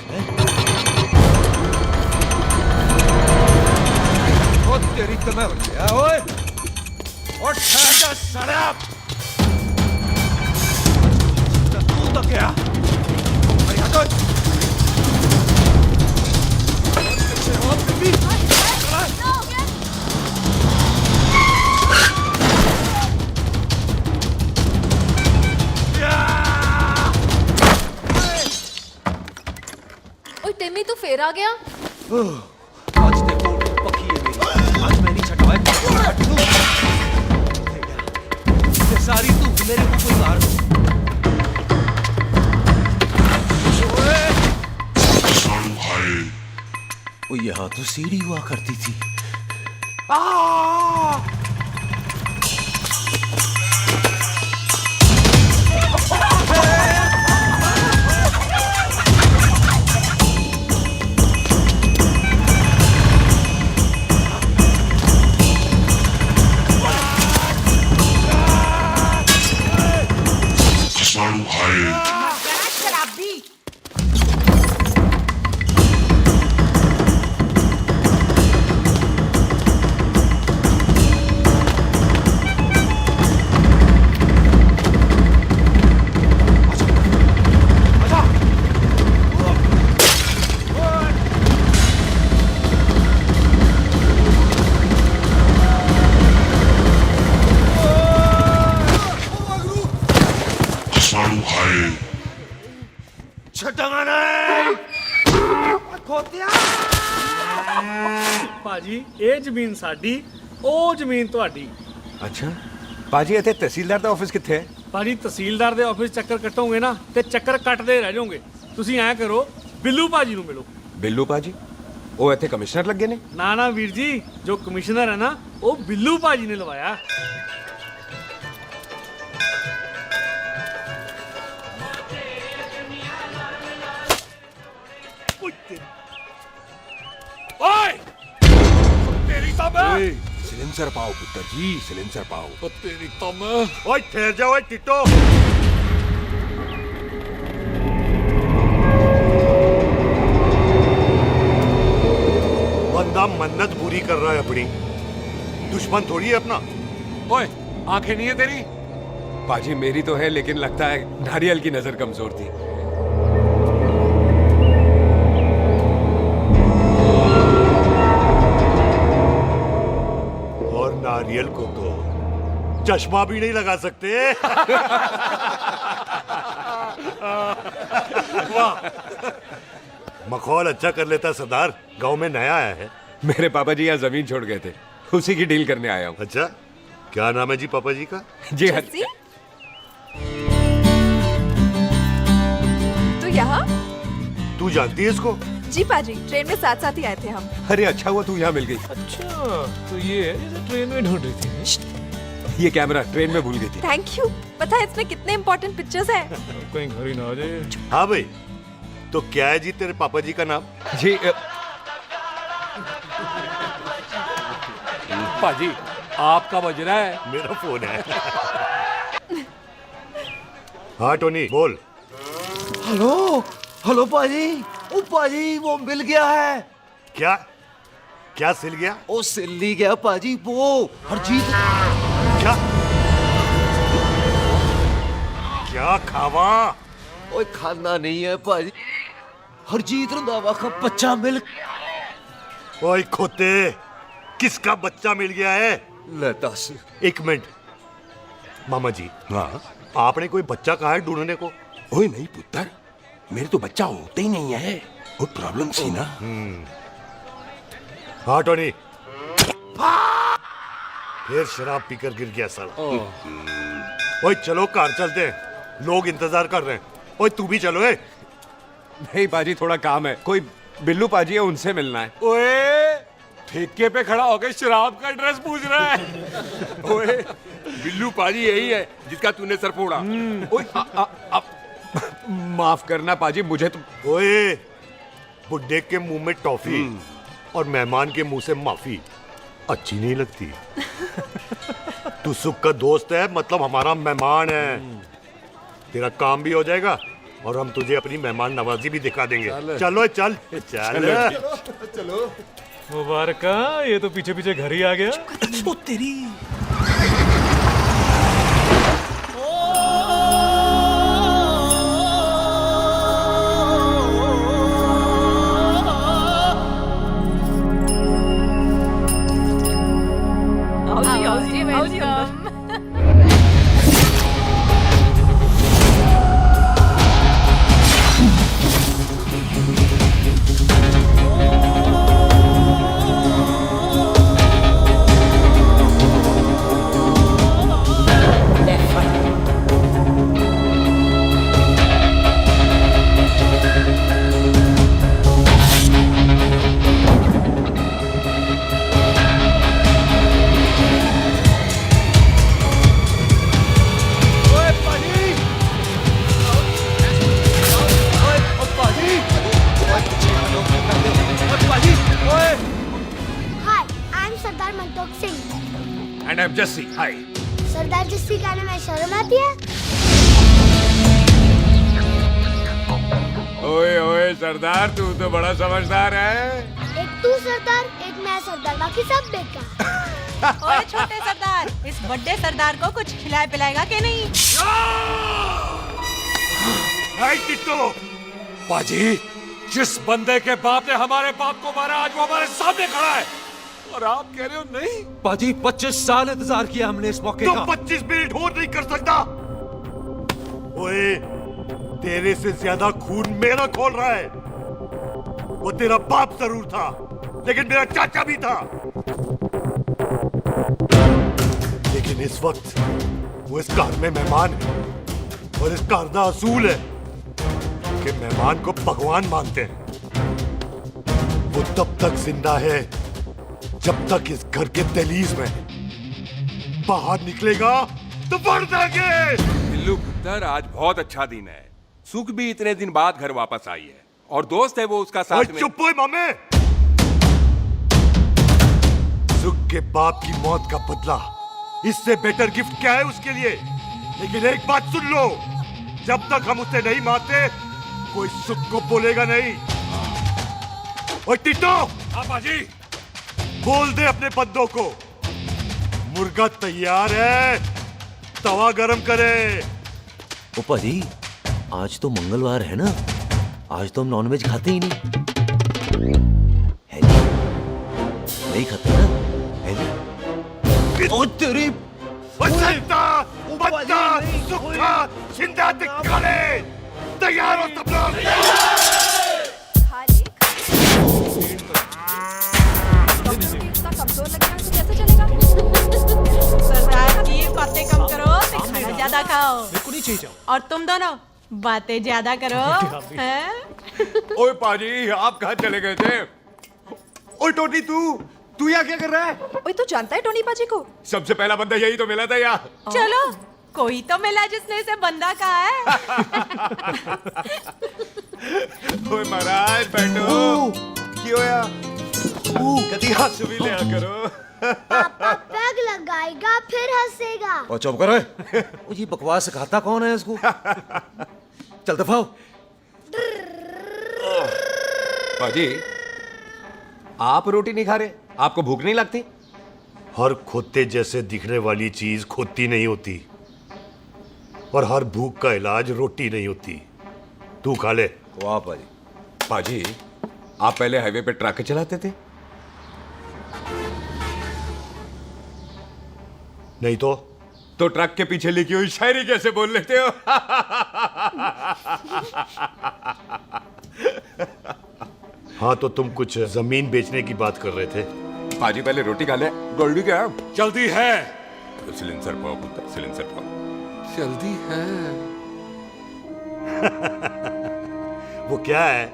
ओ तेरी तो मैं क्या ओए? और ठहर सड़ा। तू तो क्या? अरे हटो। टिम्मी तू फेर आ गया। आज देखो पक्की है मेरी, आज मैं नहीं छटवाए। सारी तू मेरे को कोई मार दो। वो यहाँ तो सीढ़ी हुआ करती थी। शराबी। ਭਾਜੀ ਇਹ ਜ਼ਮੀਨ ਸਾਡੀ, ਉਹ ਜ਼ਮੀਨ ਤੁਹਾਡੀ। ਅੱਛਾ ਪਾਜੀ, ਇੱਥੇ ਤਹਿਸੀਲਦਾਰ ਦਾ ਆਫਿਸ ਕਿੱਥੇ ਹੈ? ਭਾਜੀ ਤਹਿਸੀਲਦਾਰ ਦੇ ਆਫਿਸ ਚੱਕਰ ਕੱਟੋਗੇ ਨਾ ਤੇ ਚੱਕਰ ਕੱਟਦੇ ਰਹਿ ਜਾਓਗੇ। ਤੁਸੀਂ ਐਂ ਕਰੋ, ਬਿੱਲੂ ਭਾਜੀ ਨੂੰ ਮਿਲੋ। ਬਿੱਲੂ ਪਾਜੀ? वो इतने कमिश्नर लग गए ने? ना ना वीर जी, जो कमिश्नर है ना वो बिल्लू पाजी ने लवाया। ओए! तेरी सब सिलेंसर पाओ पुत्र जी, सिलेंसर पाओ। तेरी तम। ओए ठहर जाओ टिटो। बंदा मन्नत पूरी कर रहा है अपनी, दुश्मन थोड़ी है अपना। ओए, आंखें नहीं है तेरी? पाजी मेरी तो है, लेकिन लगता है नारियल की नजर कमजोर थी। और नारियल को तो चश्मा भी नहीं लगा सकते। वाह, मखौल अच्छा कर लेता सरदार। गांव में नया आया है। मेरे पापा जी यहाँ जमीन छोड़ गए थे, उसी की डील करने आया हूँ। अच्छा, क्या नाम है जी पापा जी का? जी हाँ। तो यहाँ? तू जानती है इसको? जी पाजी, ट्रेन में साथ साथ ही आए थे हम। अरे अच्छा हुआ तू यहाँ मिल गई। अच्छा, तो ये है जैसे ट्रेन में ढूंढ रही थी। ये कैमरा ट्रेन में भूल गई थी। Thank you. पता है इसमें कितने इम्पोर्टेंट पिक्चर्स हैं? कहीं घर ही ना आ जाए। हाँ भाई, तो क्या है जी तेरे पापा जी का नाम? जी पाजी, आपका बज रहा है। मेरा फोन है। हाँ टोनी बोल। हेलो हेलो पाजी। ओ पाजी, वो मिल गया है। क्या क्या सिल गया? ओ सिल्ली गया पाजी, वो हरजीत। क्या क्या खावा? ओए खाना नहीं है पाजी, हरजीत रंधावा का बच्चा मिल। ओए खोते, किसका बच्चा मिल गया है? ले दस। एक मिनट मामा जी। हाँ, आपने कोई बच्चा कहा है ढूंढने को? ओए नहीं पुत्र, मेरे तो बच्चा होते ही नहीं है। वो प्रॉब्लम थी ना। हाँ टोनी, फिर शराब पीकर गिर गया साला। ओए चलो कार चलते हैं, लोग इंतजार कर रहे हैं। ओए तू भी चलो। नहीं पाजी, थोड़ा काम है। कोई बिल्लू पाजी है, उनसे मिलना है। ओए, ठेके पे खड़ा होकर शराब का एड्रेस पूछ रहा है। ओए, बिल्लू पाजी यही है जिसका तूने सर फोड़ा। ओए, माफ करना पाजी, मुझे तो। ओए, बुड्ढे के मुंह में टॉफी और मेहमान के मुंह से माफी अच्छी नहीं लगती। तू सुख का दोस्त है, मतलब हमारा मेहमान है। तेरा काम भी हो जाएगा और हम तुझे अपनी मेहमान नवाजी भी दिखा देंगे। चलो चल चल चलो। मुबारका, ये तो पीछे पीछे घर ही आ गया। ओ तेरी। And I'm Jesse. Hi. सरदार जस्सी कहने में शर्म आती है? ओए ओए सरदार, तू तो बड़ा समझदार है। एक तू सरदार, एक मैं सरदार, बाकी सब बेकार। ओए छोटे सरदार, इस बड़े सरदार को कुछ खिलाए पिलाएगा कि नहीं? पाजी, जिस बंदे के बाप ने हमारे बाप को मारा, आज वो हमारे सामने खड़ा है और आप कह रहे हो नहीं? पाजी, 25 साल इंतजार किया हमने इस मौके का। 25 मिनट और नहीं कर सकता। ओए, तेरे से ज्यादा खून मेरा खोल रहा है। वो तेरा बाप जरूर था, लेकिन मेरा चाचा भी था। लेकिन इस वक्त वो इस घर में मेहमान है और इस घर का असूल है कि मेहमान को भगवान मानते हैं। वो तब तक जिंदा है जब तक इस घर के दहलीज में बाहर निकलेगा तो बढ़ देंगे। बिल्लू पुत्र, आज बहुत अच्छा दिन है। सुख भी इतने दिन बाद घर वापस आई है और दोस्त है वो उसका साथ में। चुप हो मामे। सुख के बाप की मौत का बदला, इससे बेटर गिफ्ट क्या है उसके लिए? लेकिन एक बात सुन लो, जब तक हम उसे नहीं मारते कोई सुख को बोलेगा नहीं। ओए टिट्टो, हाँ बाजी, बोल दे अपने बंदों को मुर्गा तैयार है, तवा गरम करे। ओ पाजी, आज तो मंगलवार है ना, आज तो हम नॉनवेज खाते ही नहीं है जी? नहीं खाते ना, है जी? ओ तेरी सुखा जिंदा दिखाले, तैयार हो सब लोग। इतना कमजोर लग रहा है तो कैसे चलेगा? सरदार जी बातें कम करो, खाना ज्यादा खाओ। मेरे को नहीं चाहिए जाओ। और तुम दोनों बातें ज्यादा करो, हैं? ओए पाजी, आप कहाँ चले गए थे? ओए टोनी, तू यहाँ क्या कर रहा है? ओए तू जानता है टोनी पाजी को? सबसे पहला बंदा यही तो मिला था यार। चलो, कोई तो मिला जिसने इसे बंदा कहा है। ओए महाराज बैठो। क्यों यार? कभी हाथ भी लिया करो। पापा पैग लगाएगा फिर हंसेगा। और चुप करो। वो जी बकवास सिखाता कौन है इसको? चल दफाओ। पाजी, आप रोटी नहीं खा रहे? आपको भूख नहीं लगती? हर खोते जैसे दिखने वाली चीज खोती नहीं होती और हर भूख का इलाज रोटी नहीं होती। तू खा ले। वाह पाजी। पाजी, आप पहले हाईवे पे ट्रक चलाते थे? नहीं तो ट्रक के पीछे लिखी हुई शायरी कैसे बोल लेते हो? हाँ, तो तुम कुछ जमीन बेचने की बात कर रहे थे। पाजी पहले रोटी खा ले। गोल्डी क्या? जल्दी है। सिलेंसर पाओ पुत्र, सिलेंसर पाओ। जल्दी है। वो क्या है,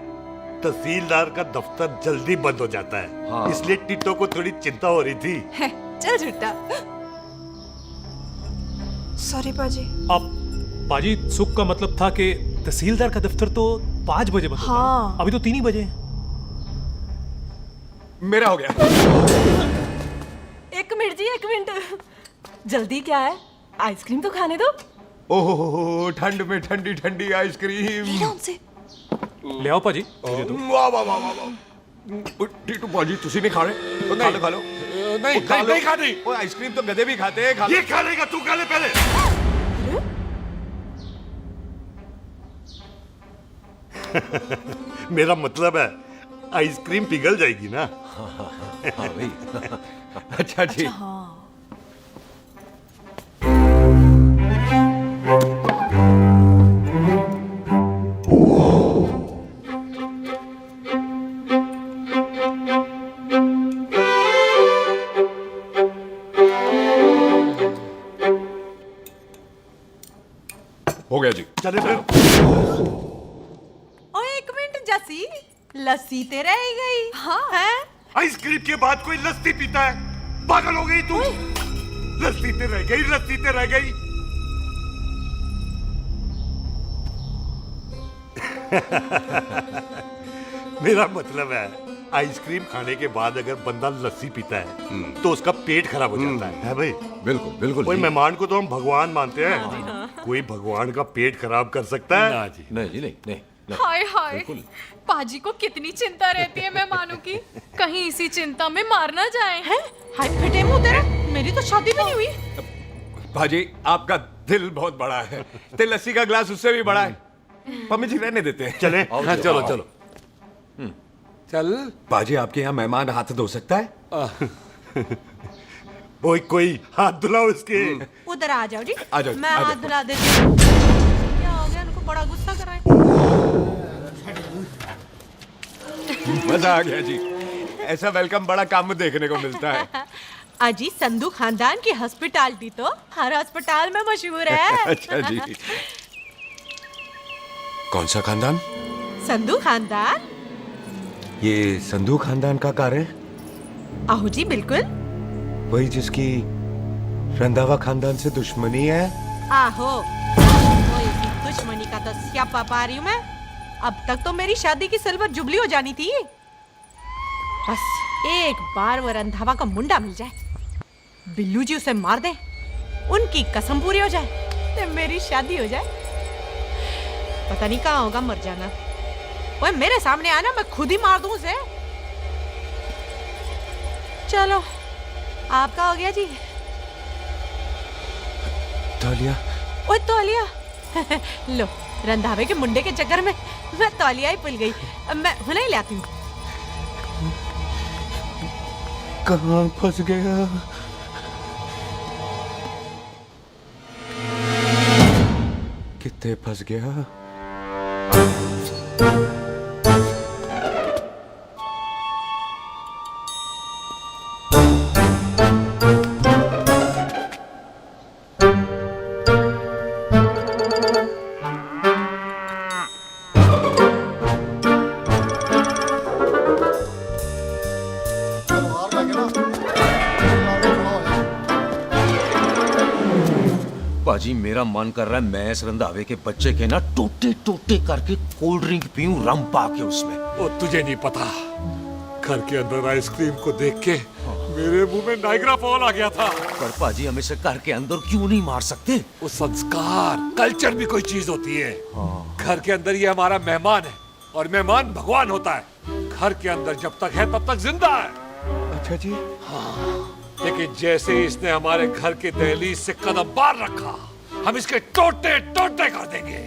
तहसीलदार का दफ्तर जल्दी बंद हो जाता है। हाँ। इसलिए टिट्टो को थोड़ी चिंता हो रही थी। है, चल झूठा। सॉरी पाजी। अब पाजी, सुख का मतलब था कि तहसीलदार का दफ्तर तो 5 बजे बंद होता है। हाँ। अभी तो 3 ही बजे हैं। मेरा हो गया। एक मिनट जी, एक मिनट। जल्दी क्या है? आइसक्रीम तो खाने दो। ओह, ठंड में ठंडी ठंडी आइसक्रीम। उनसे ले आओ पाजी। वाह वाह वाह वाह। टीटू पाजी, तुसी नहीं खा रहे? खा लो खा लो। नहीं खाती। वो आइसक्रीम तो गधे भी खाते हैं। ये खा लेगा, तू खा ले पहले। मेरा मतलब है आइसक्रीम पिघल जाएगी ना। हाँ भाई। अच्छा जी। हो गया जी। चले फिर। ओ एक मिनट जसी, लस्सी ते रह गई। हाँ है? आइसक्रीम के बाद कोई लस्सी पीता है? पागल हो गई तू? लस्सी ते रह गई, लस्सी ते रह गई। मेरा मतलब है आइसक्रीम खाने के बाद अगर बंदा लस्सी पीता है तो उसका पेट खराब हो जाता है भाई? बिल्कुल बिल्कुल। कोई मेहमान को तो हम भगवान मानते हैं, कोई भगवान का पेट खराब कर सकता है? ना जी। नहीं जी, नहीं नहीं। हाय हाय, पाजी को कितनी चिंता रहती है मेहमानों की। कहीं इसी चिंता में मार ना जाए। हैं? हाय फिटे मुंह तेरा, मेरी तो शादी भी नहीं हुई। पाजी, आपका दिल बहुत बड़ा है। ते लस्सी का ग्लास उससे भी बड़ा है। मम्मी जी रहने देते हैं। चले। हाँ, चलो चलो। चल। पाजी, आपके यहाँ मेहमान हाथ धो सकता है? कोई हाथ धुलाओ इसके। उधर आ जाओ जी। आ जाओ, मैं आ हाथ जाओ। धुला देती हूँ। क्या हो गया, उनको बड़ा गुस्सा कर रहा है। मजा आ गया जी। ऐसा वेलकम बड़ा कम देखने को मिलता है। अजी, संधू खानदान की हॉस्पिटैलिटी तो हर अस्पताल में मशहूर है। अच्छा जी। कौन सा खानदान? संधू खानदान। ये संधू खानदान का कार है? आहू जी बिल्कुल। वही जिसकी रंधावा खानदान से दुश्मनी है? आहो, तो इसी दुश्मनी का तो स्यापा पा रही हूँ मैं। अब तक तो मेरी शादी की सिल्वर जुबली हो जानी थी। बस एक बार वो रंधावा का मुंडा मिल जाए, बिल्लू जी उसे मार दे, उनकी कसम पूरी हो जाए, तो मेरी शादी हो जाए। पता नहीं कहाँ होगा मर जाना। वो मेरे सामने आना, मैं खुद ही मार दूं उसे। चलो, आपका हो गया जी। तौलिया। ओए तौलिया। लो, रंधावे के मुंडे के चक्कर में मैं तौलिया ही भूल गई। मैं हुने ही लाती हूँ। कहाँ फंस गया? कितने फंस गया? पाजी मेरा मन कर रहा है मैं इस रंधावे के बच्चे के ना टोटे टोटे करके कोल्ड ड्रिंक पीऊं, रम पा के उसमें। वो तुझे नहीं पता, घर के अंदर आइसक्रीम को देख के मेरे मुंह में नाइग्रा फॉल आ गया था। पर पाजी हम इसे घर के अंदर क्यों नहीं मार सकते? वो संस्कार, कल्चर भी कोई चीज होती है। घर के अंदर ये हमारा मेहमान है और मेहमान भगवान होता है। घर के अंदर जब तक है तब तक जिंदा है। अच्छा जी। हाँ, लेकिन जैसे ही इसने हमारे घर के दहलीज से कदम बाहर रखा, हम इसके टोटे टोटे कर देंगे।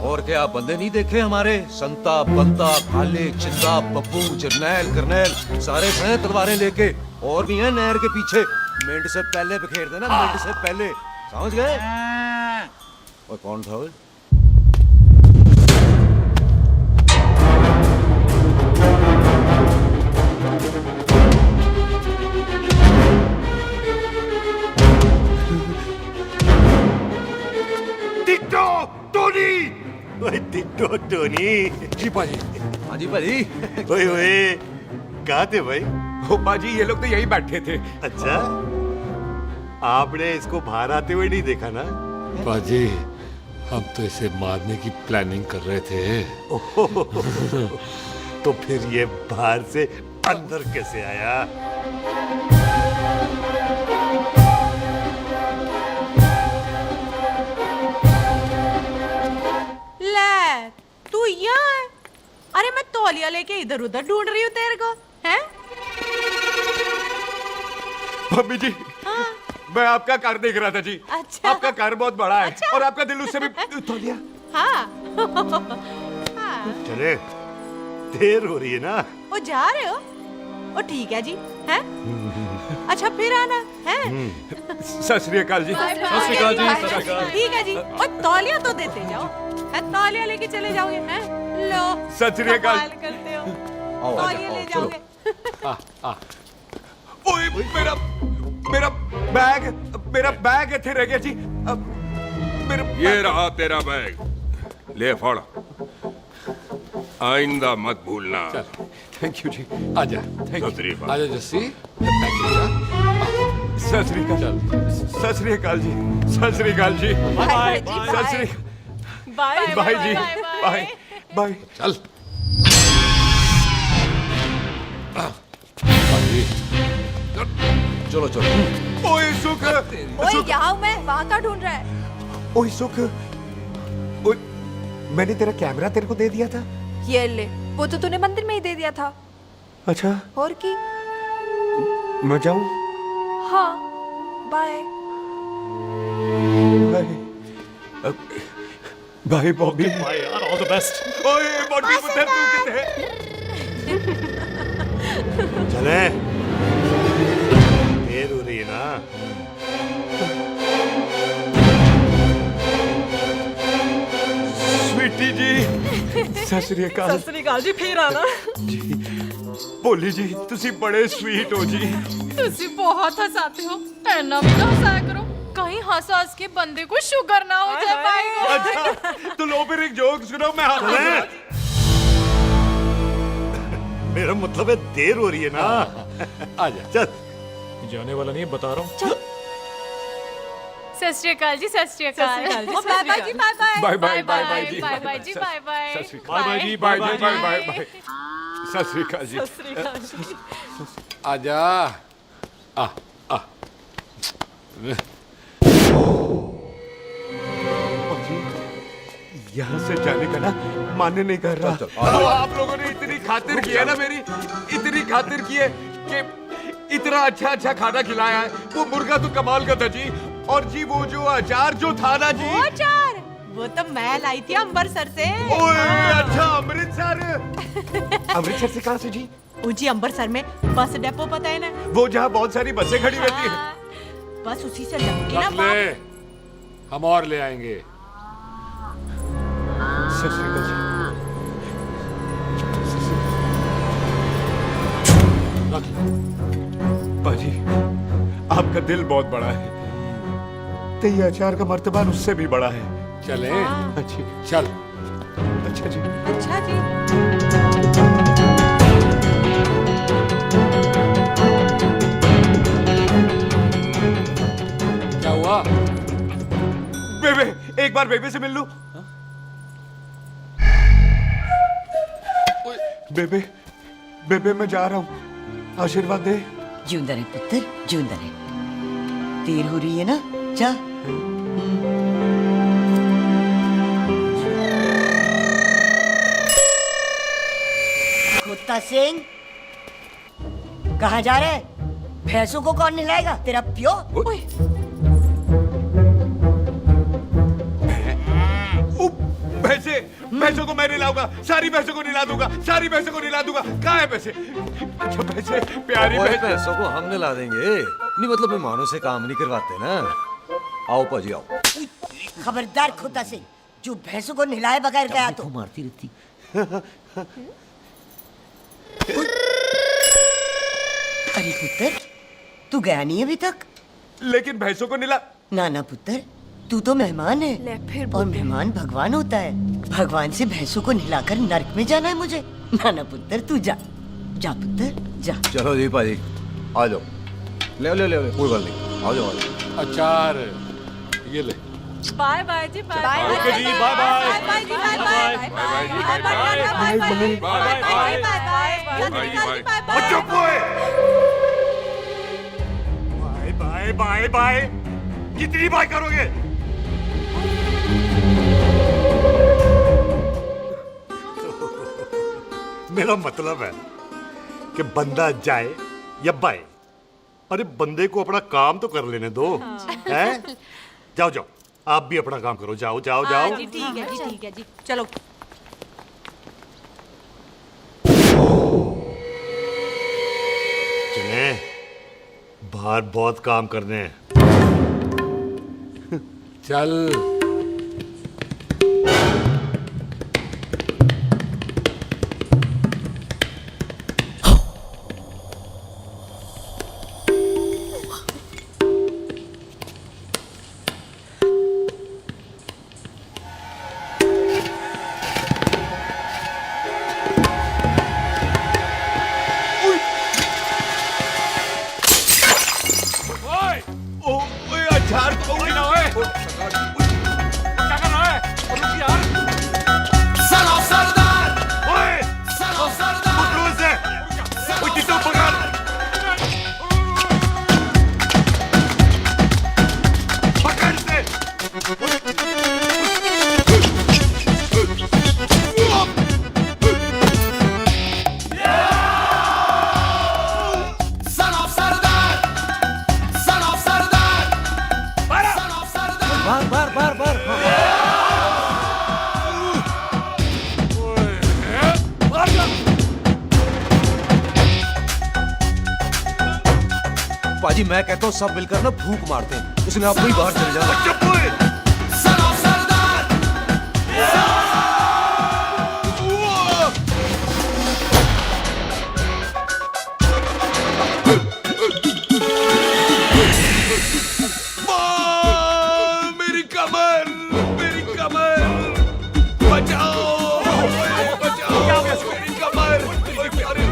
और क्या आप बंदे नहीं देखे हमारे? संता, बंता, खाले, चिंदा, बब्बू, जरनैल, करनैल सारे हैं तलवारें लेके, और भी हैं नहर के पीछे। मिनट से पहले बिखेर देना, मिनट से पहले, समझ गए? और कौन था वो? Ditto Tony. ओए टिट्टो टोनी। जी पाजी। हाँ जी पाजी। ओए ओए, कहाँ थे भाई? ओ पाजी, ये लोग तो यही बैठे थे। अच्छा, आपने इसको बाहर आते हुए नहीं देखा ना? पाजी, हम तो इसे मारने की प्लानिंग कर रहे थे। तो फिर ये बाहर से अंदर कैसे आया? ले, तू यहाँ है? अरे मैं तौलिया लेके इधर उधर ढूंढ रही हूँ तेरे को, हैं? मम्मी जी, हाँ? मैं आपका कार देख रहा था जी। अच्छा। आपका कार बहुत बड़ा है। अच्छा। और आपका दिल उससे भी तौलिया। हाँ। चले, देर हो रही है ना? वो जा रहे हो? वो ठीक है जी, हैं? अच्छा फिर आना, हैं? सत श्री अकाल जी। सत श्री अकाल जी, सत श्री अकाल। ठीक है जी। और तौलिया तो देते जाओ, हैं? तौलिया लेके चले जाओगे, हैं? लो। सत श्री अकाल। कमाल करते हो। तौलिया ले जाओगे। ओए, मेरा बैग इथे रह गया जी। ये रहा तेरा बैग, ले फड़। आइंदा मत भूलना। थैंक यू जी। आजा। सत श्री अकाल। आजा जस्सी। सत श्री अकाल। सत श्री अकाल जी। सत श्री अकाल ji. Bye Sat Sri bye bye ji. Bye bye. चल। चलो चलो। ओए सुख। ओए यहाँ हूँ मैं, वहाँ का ढूंढ रहा है? ओए सुख, ओए, मैंने तेरा कैमरा तेरे को दे दिया था। ये ले, वो तो तूने मंदिर में ही दे दिया था। अच्छा, और की? मैं जाऊं? हाँ, bye. Bye bye Bobby. Bye यार, ऑल द बेस्ट। ओए बॉबी, पुत्र तू किथे? चले, देर हो रही है ना? स्वीटी जी, सत श्री अकाल। सत श्री अकाल जी, फिर आना। जी, भोली जी, तुसी बड़े स्वीट हो जी। तुसी बहुत हंसाते हो, ऐना भी ना हंसाया करो, कहीं हंस हंस के बंदे को शुगर ना हो जाए भाई को। अच्छा, तो लो फिर एक जोक सुनो, मैं मेरा मतलब है देर हो रही है ना। आजा। चल। जाने वाला नहीं है, बता रहा हूँ। सत श्री अकाल जी, Sat Sri Akal. Bye bye ji, bye bye. Bye bye bye bye ji. Bye bye ji, bye bye. Bye bye ji, bye bye bye bye bye. Sat Sri अकाल जी। सत श्री अकाल जी। आजा। आ आ। यहाँ से जाने का ना मान्य नहीं कर रहा। तो आप लोगों ने इतनी खातिर की है ना मेरी, इतनी खातिर की है कि इतना अच्छा अच्छा खाना खिलाया है। वो मुर्गा तो कमाल का था जी। और जी वो जो अचार जो था ना जी, वो अचार वो तो मैं लाई थी अमृतसर से। ओए अच्छा अमृतसर। अमृतसर से कहाँ से जी? जी अमृतसर में बस डिपो पता है ना, वो जहाँ बहुत सारी बसें खड़ी रहती हैं। बस उसी से लगती ना रख ले, हम और ले आएंगे। सत श्री अकाल जी। बाजी आपका दिल बहुत बड़ा है, तो ये अचार का मर्तबान उससे भी बड़ा है। चले? अच्छी चल। अच्छा जी। अच्छा जी। क्या हुआ? बेबे, एक बार बेबे से मिल लूं। बेबे, बेबे मैं जा रहा हूँ, आशीर्वाद दे। जिंदा रहे पुत्र, जिंदा रहे। देर हो रही है ना, जा। कुत्ता सिंह, कहाँ जा रहे? भैंसों को कौन नहलाएगा? तेरा प्यो? भैंसों को मैं नहलाऊंगा, सारी भैंसों को नहला दूंगा, सारी भैंसों को नहला दूंगा। कहाँ है पैसे? अच्छा पैसे, प्यारी पैसों को हम नहला देंगे। नहीं मतलब मेहमानों से काम नहीं करवाते ना। आओ पाजी आओ। खबरदार कुत्ता सिंह, जो भैंसों को नहलाए बगैर गया तो मारती रहती। अरे पुत्र, तू गया नहीं अभी तक? लेकिन भैंसों को नहला। ना ना पुत्र, तू तो मेहमान है और मेहमान भगवान होता है। भगवान से भैंसों को नहलाकर नरक में जाना है मुझे? ना ना पुत्र, तू जा, जा पुत्र जा। चलो जी पाजी, आ जाओ। ले ले ले कोई बात नहीं, आ जाओ। अचार ये ले। Bye bye ji, bye bye. Okay ji, bye bye. Bye ji, bye bye. Bye bye ji, bye bye. Bye bye bye. कितनी बाय करोगे? मेरा मतलब है कि बंदा जाए या बाय, अरे बंदे को अपना काम तो कर लेने दो। हैं? जाओ जाओ, आप भी अपना काम करो। जाओ जाओ जाओ। जी ठीक है जी, ठीक है जी, चलो। चले, बाहर बहुत काम करने हैं। चल। अचार तो भी ना है। क्या कर रहा है? रुक यार। सलाम सरदार। ओए, सलाम सरदार। पकड़ो इसे। ओए किसको पकड़? पकड़ इसे। सलाम सरदार। सलाम सरदार। बार बार बार बार। पाजी मैं कहता हूँ सब मिलकर ना भूख मारते हैं, इसलिए आप ही बाहर चले जाओ। चुप हुए। सलाम सरदार। मेरी कमर, मेरी कमर, बचाओ, बचाओ, मेरी कमर। ओए प्यारे,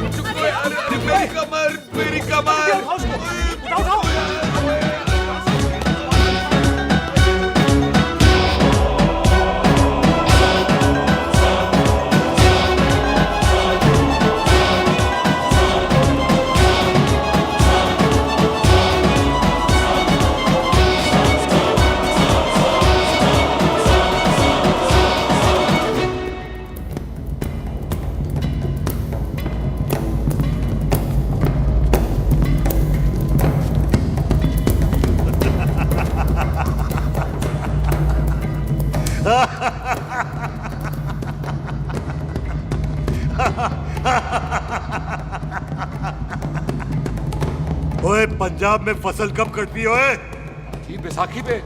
ओए पंजाब में फसल कब कटती है ओए? ये बैसाखी पे।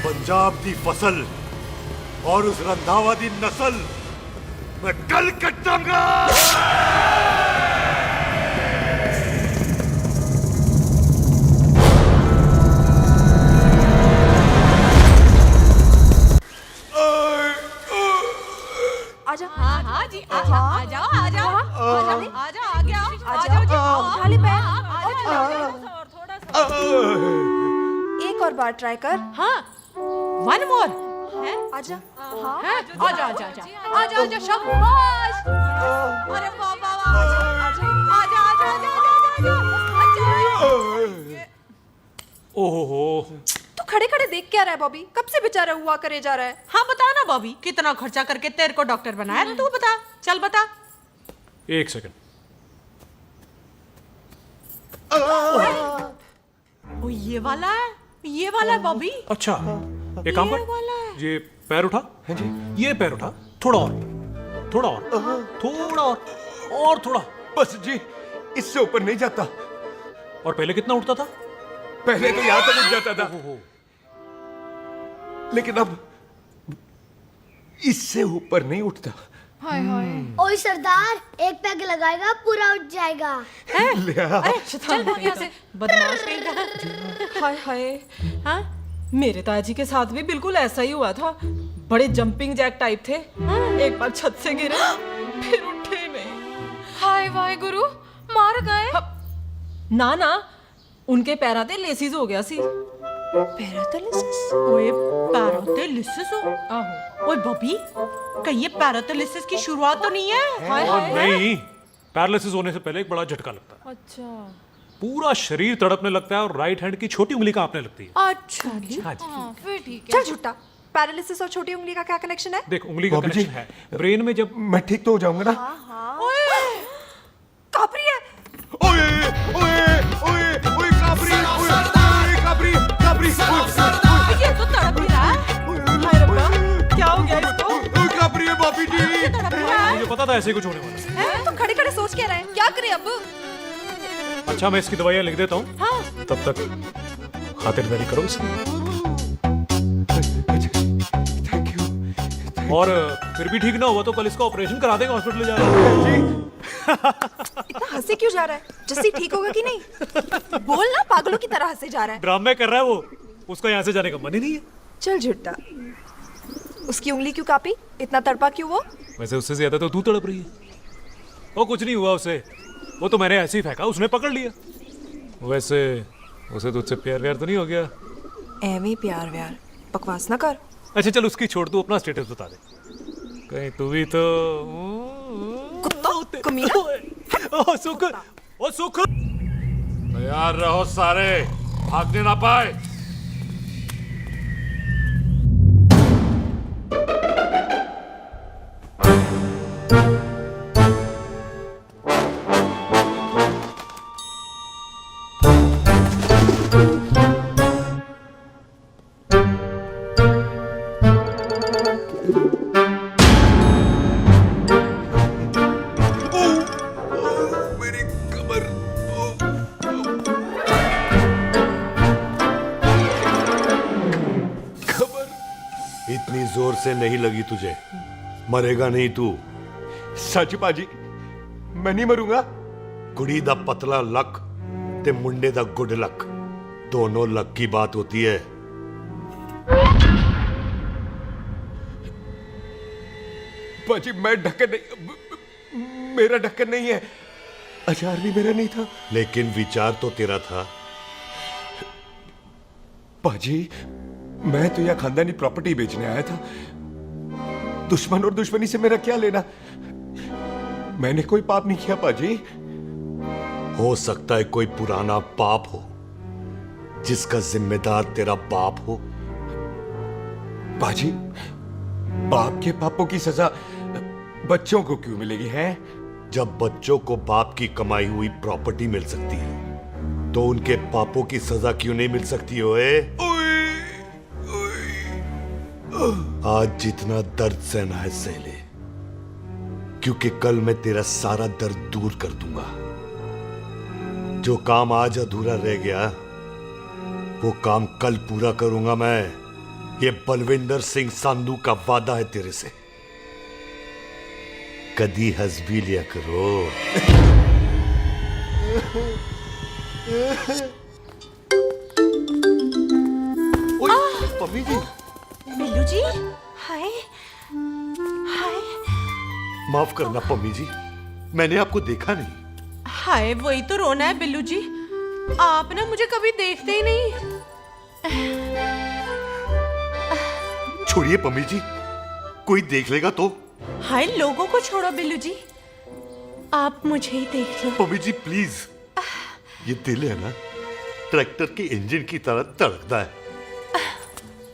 पंजाब की फसल और उस रंधावा दी नस्ल मैं कल कटांगा। आजा। हाँ हाँ जी आजा आ जाओ आ जाओ आ जाओ आगे आओ आ जाओ जी उठा ले पैर थोड़ा सा एक और बार ट्राई कर। हाँ वन मोर है आजा। हाँ आजा आजा आजा आजा आजा शाबाश अरे वाह वाह वाह आजा आजा आजा आजा आजा ओहो तू खड़े खड़े देख क्या रहा है बॉबी? कब से बेचारा हुआ करे जा रहा है? हाँ बता ना बॉबी, कितना खर्चा करके तेरे को डॉक्टर बनाया? तू बता, चल बता। एक सेकंड। ओ ये वाला है बॉबी। अच्छा एक काम कर, ये पैर उठा। हाँ जी। ये पैर उठा, थोड़ा और थोड़ा और थोड़ा और थोड़ा। बस जी, इससे ऊपर नहीं जाता। और पहले कितना उठता था? पहले तो यहां तक उठ जाता था, लेकिन अब इससे ऊपर नहीं उठता। हाय हाय। ओए सरदार, एक पैग लगाएगा पूरा उठ जाएगा। अरे चल भाग यहाँ से, बदमाश कहीं का। हाय हाय। हाँ मेरे ताजी के साथ भी बिल्कुल ऐसा ही हुआ था। बड़े जंपिंग जैक टाइप थे। एक बार छत से गिरे फिर उठे नहीं। हाय वाहे गुरु, मार गए? ना ना, उनके पैरा ते लेसिस हो गया सी। पैरालिसिस? ओए पैरालिसिस हो? आहो। ओए बॉबी, कहीं ये पैरालिसिस की शुरुआत तो नहीं है? हाय हाय। नहीं, पैरालिसिस होने से पहले एक बड़ा झटका लगता है। अच्छा। पूरा शरीर तड़पने लगता है और राइट हैंड की छोटी उंगली कांपने लगती है। अच्छा जी। हाँ जी। फिर ठीक है। चल झूठा, पैरालिसिस और छोटी उंगली का क्या कनेक्शन है? देख उंगली का कनेक्शन है ब्रेन में। जब मैं ठीक तो हो जाऊंगा ना? ओए कापरी है। ओए ओए ओए ओए काबरी, ओए काबरी काबरी, ये तो तड़प ही रहा है। हाय रब्बा, क्या हो गया इसको? ओए काबरी है बॉबी जी। मुझे पता था ऐसे कुछ होने वाला है। तुम खड़े खड़े सोच क्या रहे हैं? क्या करें अब? अच्छा मैं इसकी दवाइयाँ लिख देता हूँ। हाँ। तब तक खातिरदारी करो इसकी। Thank you. और फिर भी ठीक ना हुआ तो कल इसका ऑपरेशन करा देंगे हॉस्पिटल जाकर। इतना हंसे क्यों जा रहा है? जस्सी ठीक होगा कि नहीं? बोल ना, पागलों की तरह हंसे जा रहा है। ड्रामे कर रहा है वो, उसका यहाँ से जाने का मन ही नहीं है। चल झुट्टा, उसकी उंगली क्यों कापी? इतना तड़पा क्यों वो? वैसे उससे ज्यादा तो तू तड़प रही है। वो कुछ नहीं हुआ उसे, वो तो मैंने ऐसे ही फेंका, उसने पकड़ लिया। वैसे उसे तुझसे प्यार व्यार तो नहीं हो गया? एਵੇਂ प्यार व्यार बकवास ना कर। अच्छा चल उसकी छोड़, तू अपना स्टेटस बता दे। कहीं तू भी तो कुत्ता कमीना। ओ सुख, ओ सुख। तैयार रहो सारे, भागने ना पाए। इतनी जोर से नहीं लगी तुझे, मरेगा नहीं तू। सच बाजी, मैं नहीं मरूंगा। कुड़ी दा पतला लक ते मुंडे दा गुड लक, दोनों लक की बात होती है। बाजी मैं ढके नहीं। मेरा ढक्कन नहीं है, अचार भी मेरा नहीं था। लेकिन विचार तो तेरा था। पाजी, मैं तो यह खानदानी प्रॉपर्टी बेचने आया था। दुश्मन और दुश्मनी से मेरा क्या लेना? मैंने कोई पाप नहीं किया पाजी। हो सकता है कोई पुराना पाप हो जिसका जिम्मेदार तेरा बाप हो। पाजी, बाप के पापों की सजा बच्चों को क्यों मिलेगी है? जब बच्चों को बाप की कमाई हुई प्रॉपर्टी मिल सकती है तो उनके पापों की सजा क्यों नहीं मिल सकती? ओए आज जितना दर्द सहना है सह ले, क्योंकि कल मैं तेरा सारा दर्द दूर कर दूंगा। जो काम आज अधूरा रह गया वो काम कल पूरा करूंगा मैं। ये बलविंदर सिंह संधू का वादा है तेरे से। कदी हंस भी लिया करो। मम्मी जी। बिल्लू जी, हाय हाय। माफ करना पम्मी जी, मैंने आपको देखा नहीं। हाय, वही तो रोना है बिल्लू जी। आप ना मुझे कभी देखते ही नहीं। छोड़िए पम्मी जी, कोई देख लेगा तो। हाय, लोगों को छोड़ो बिल्लू जी, आप मुझे ही देख लो। पम्मी जी प्लीज, ये दिल है ना ट्रैक्टर के इंजन की तरह तड़कता है।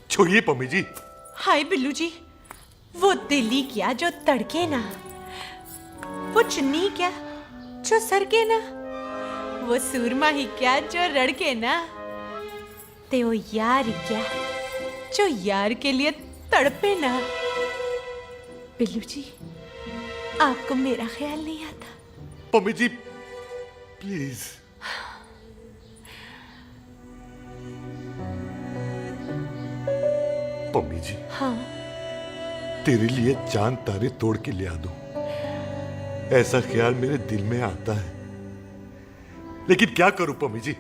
छोड़िए पम्मी जी। हाय बिल्लू जी, वो दिल्ली क्या जो तड़के ना, वो चुन्नी क्या जो सरके ना, वो सूरमा ही क्या जो रड़के ना, ते वो यार क्या जो यार के लिए तड़पे ना। बिल्लू जी, आपको मेरा ख्याल नहीं आता? पम्मी जी प्लीज। पम्मी जी, हाँ, तेरे लिए चांद तारे तोड़ के ले आ दूं, ऐसा ख्याल मेरे दिल में आता है। लेकिन क्या करूं पम्मी जी,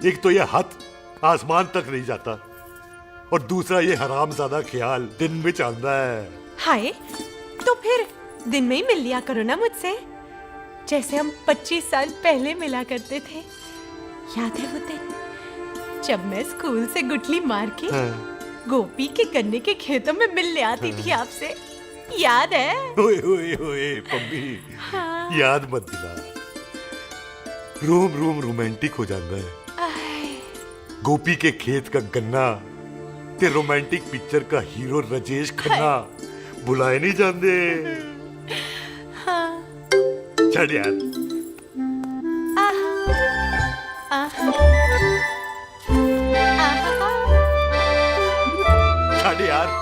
एक तो यह हाथ आसमान तक नहीं जाता और दूसरा ये हरामजादा ख्याल दिन में चलता है। हाय, तो फिर दिन में ही मिल लिया करो ना मुझसे, जैसे हम 25 साल पहले मिला करते थे। याद है वो दिन जब मैं स्कूल से गुठली मार के गोपी के गन्ने के खेतों में मिलने आती थी आपसे? याद है? ओए ओए ओए पम्मी, हाँ। याद मत दिला, रोम रोम रोमांटिक हो जाता है। गोपी के खेत का गन्ना ते रोमांटिक पिक्चर का हीरो राजेश खन्ना बुलाए नहीं जाते। हाँ। चल यार। चल यार।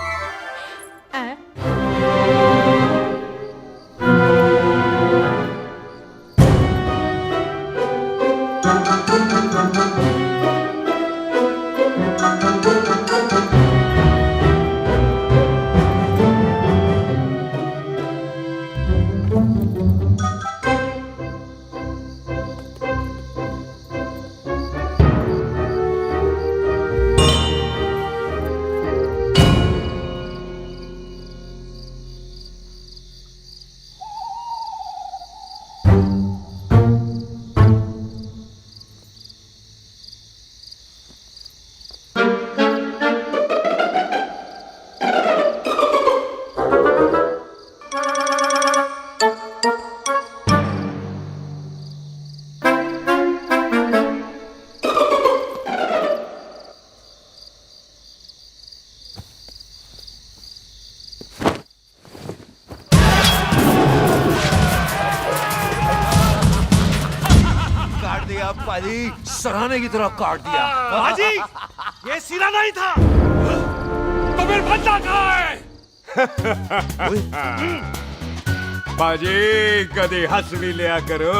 सराहने की तरह काट दिया। बाजी, ये सिरा नहीं था। तो फिर बच्चा कहाँ है? बाजी, कभी हंस भी लिया करो।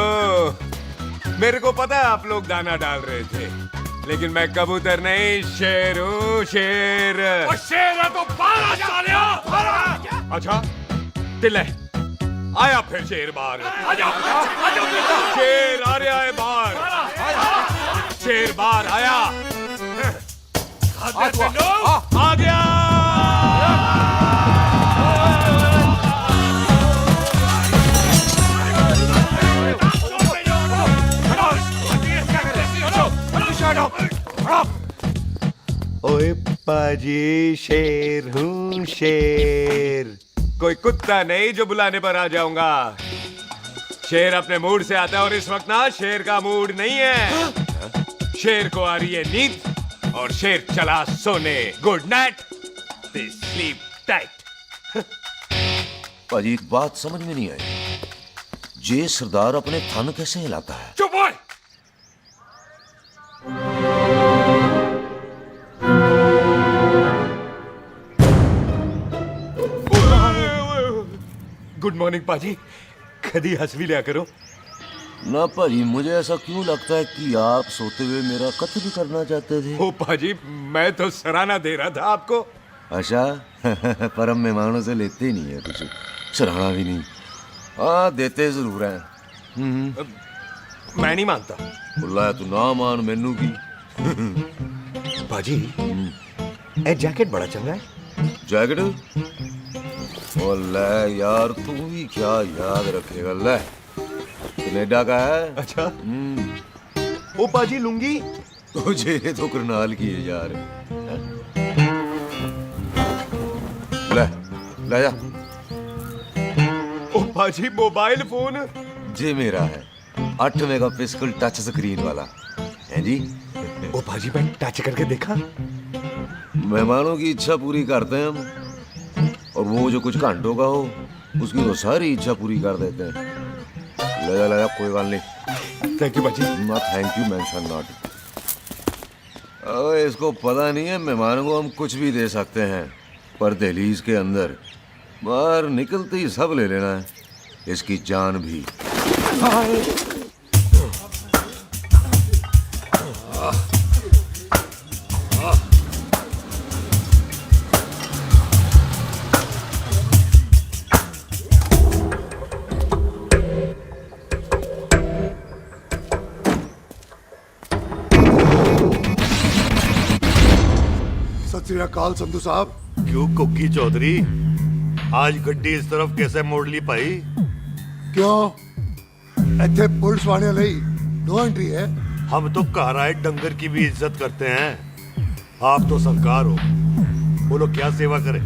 मेरे को पता है आप लोग दाना डाल रहे थे, लेकिन मैं कबूतर नहीं शेर हूँ, शेर। और शेर है तो बारह सालिया। अच्छा, दिल है आया फिर शेर बाहर। आजा, शेर आ रहा है बाहर। शेर बाहर आया। आ गया। ओए पाजी शेर हूँ शेर, कोई कुत्ता नहीं जो बुलाने पर आ जाऊंगा। शेर अपने मूड से आता है और इस वक्त ना शेर का मूड नहीं है। शेर को आ रही है नींद और शेर चला सोने। Good night, sleep tight. पाजी एक बात समझ में नहीं आई, जे सरदार अपने थन कैसे हिलाता है? चुप हो। गुड मॉर्निंग पाजी, कभी हंस भी लिया करो। ना पाजी, मुझे ऐसा क्यों लगता है कि आप सोते हुए मेरा कत्ल करना चाहते थे? ओ पाजी, मैं तो सराहना दे रहा था आपको। अच्छा पर हम मेहमानों से लेते ही नहीं है कुछ, सराहना भी नहीं। हाँ देते जरूर हैं। मैं नहीं मानता। बुलाया तू ना मान मैनू की। पाजी ए जैकेट बड़ा चंगा है। जैकेट? ओ ले यार, तू भी क्या याद रखेगा। ले कनेडा का है। अच्छा। ओ पाजी लुंगी तुझे तो करनाल की है यार। ले ले जा। ओ पाजी मोबाइल फोन जे मेरा है, 8 मेगापिक्सल टच स्क्रीन वाला है जी। ओ पाजी मैं टच करके देखा। मेहमानों की इच्छा पूरी करते हैं हम, और वो जो कुछ घंटों का हो उसकी तो सारी इच्छा पूरी कर देते हैं। ले जा कोई बात नहीं। थैंक यू पाजी। ना थैंक यू मेंशन नॉट। इसको पता नहीं है मेहमानों को हम कुछ भी दे सकते हैं, पर दहलीज के अंदर बाहर निकलते ही सब ले लेना है, इसकी जान भी। सत श्री अकाल संधू साहब। क्यों कुक्की चौधरी, आज गड्डी इस तरफ कैसे मोड़ ली पाई? क्यों इतने पुलिस वाले नहीं नो एंट्री है? हम तो घर आए डंगर की भी इज्जत करते हैं। आप तो सरकार हो, बोलो क्या सेवा करें?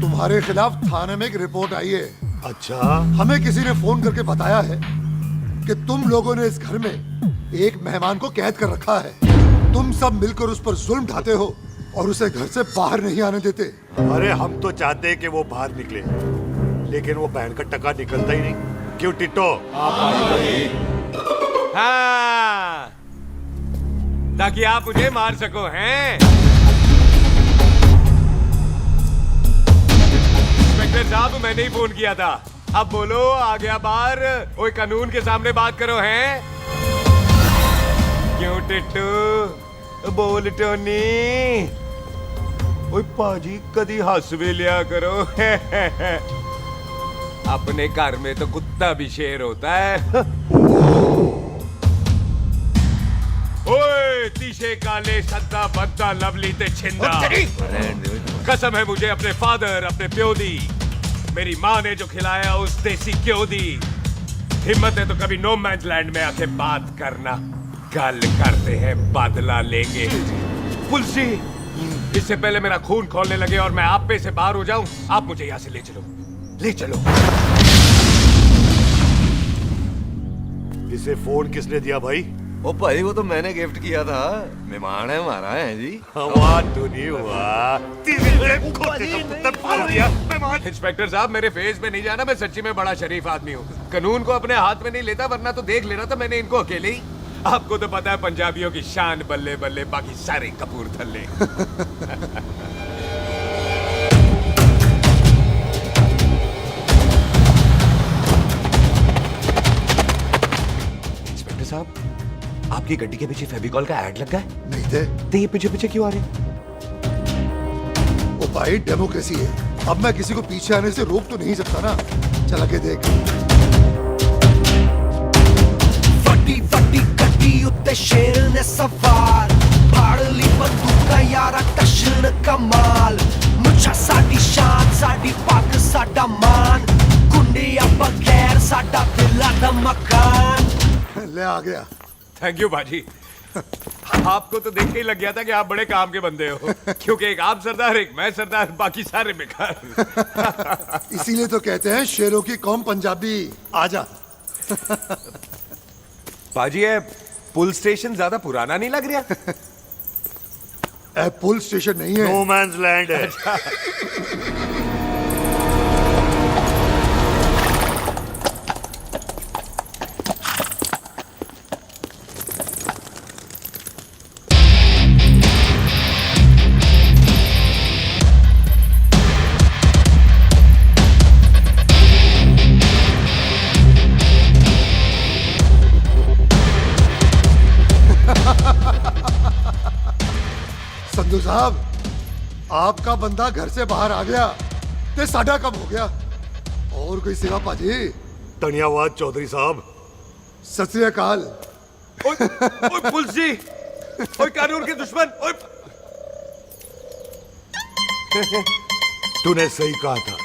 तुम्हारे खिलाफ थाने में एक रिपोर्ट आई है। अच्छा। हमें किसी ने फोन करके बताया है कि तुम लोगों ने इस घर में एक मेहमान को कैद कर रखा है। तुम सब मिलकर उस पर जुल्म ढाते हो और उसे घर से बाहर नहीं आने देते। अरे हम तो चाहते हैं कि वो बाहर निकले, लेकिन वो बहन का टका निकलता ही नहीं। क्यों टिट्टो? हाँ, ताकि आप मुझे मार सको हैं। इंस्पेक्टर साहब मैंने ही फोन किया था। अब बोलो आ गया बाहर। ओए कानून के सामने बात करो हैं। क्यों टिट्टू? बोल टोनी। ओए पाजी कदी हंस भी लिया करो। अपने घर में तो कुत्ता भी शेर होता है। ओए तीशे काले सद्दा बद्दा लवली ते छिंदा, कसम है मुझे अपने फादर अपने प्यो दी, मेरी माँ ने जो खिलाया उस देसी क्यों दी। हिम्मत है तो कभी नो मैंस लैंड में आके बात करना। गल करते हैं बदला लेंगे। पुलसी इससे पहले मेरा खून खोलने लगे और मैं आप पे से बाहर हो जाऊं, आप मुझे यहाँ से ले चलो, ले चलो। इसे फोन किसने दिया भाई? ओ भाई वो तो मैंने गिफ्ट किया था, मेहमान है हमारा है जी। वाह टोनी वाह, इंस्पेक्टर साहब मेरे फेस पे नहीं जाना, मैं सच्ची में बड़ा शरीफ आदमी हूँ। कानून को अपने हाथ में नहीं लेता, वरना तो देख लेना था मैंने इनको अकेले ही। आपको तो पता है पंजाबियों की शान बल्ले बल्ले, बाकी सारे कपूरथल्ले। इंस्पेक्टर साहब आपकी गड्डी के पीछे फेविकॉल का ऐड लग गया है? नहीं थे। तो ये पीछे पीछे क्यों आ रहे? ओ भाई डेमोक्रेसी है, अब मैं किसी को पीछे आने से रोक तो नहीं सकता ना। चला के देख। गड्डी उत्ते शेर ने सवार, फाड़ ली बंदूका यारा टशन कमाल। मुझा साडी शान, साडी पग, साडा मान, गुंडिया बगैर साडा दिला दा मकान। ले आ गया। थैंक यू बाजी। आपको तो देख के ही लग गया था कि आप बड़े काम के बंदे हो, क्योंकि एक आप सरदार, एक मैं सरदार, बाकी सारे बेकार। इसीलिए तो कहते हैं शेरों की कौम पंजाबी। आजा। पाजी, ये पुल स्टेशन ज्यादा पुराना नहीं लग रहा? पुल स्टेशन नहीं है, नो मैंस लैंड है। संधू साहब, आपका बंदा घर से बाहर आ गया ते साडा कब हो गया। और कोई सेवा पाजी? धन्यवाद चौधरी साहब। सत श्री अकाल। ओए पुलिस जी, ओए कानून के दुश्मन, ओए। तूने सही कहा था,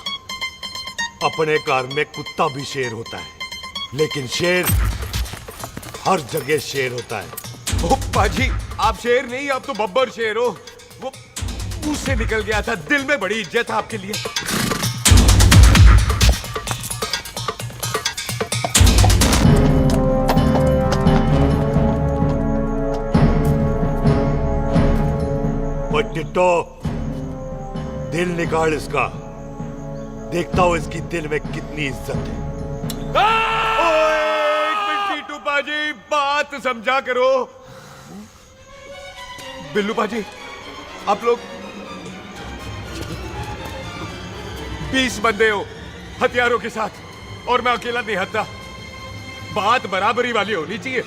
अपने घर में कुत्ता भी शेर होता है, लेकिन शेर हर जगह शेर होता है। ओ पाजी, आप शेर नहीं, आप तो बब्बर शेर हो। वो मुंह से निकल गया था, दिल में बड़ी इज्जत है आपके लिए। वो टिट्टो, दिल निकाल इसका, देखता हूं इसकी दिल में कितनी इज्जत है। एक मिनट टीटू पाजी, बात समझा करो। बिल्लू पाजी, आप लोग 20 बंदे हो हथियारों के साथ, और मैं अकेला नहीं हत्या। बात बराबरी वाली होनी चाहिए।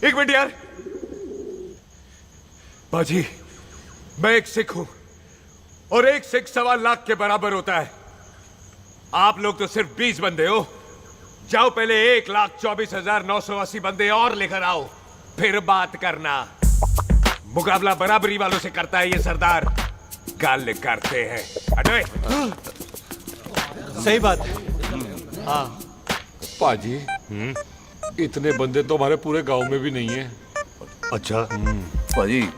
एक मिनट यार। बाजी, मैं एक सिख हूं, और एक सिख 1.25 लाख के बराबर होता है। आप लोग तो सिर्फ 20 बंदे हो। जाओ पहले 1,24,980 बंदे और लेकर आओ, फिर बात करना। मुकाबला बराबरी वालों से करता है ये सरदार, गाल करते हैं। हटो। सही बात है। हाँ पाजी, इतने बंदे तो हमारे पूरे गांव में भी नहीं है। अच्छा पाजी,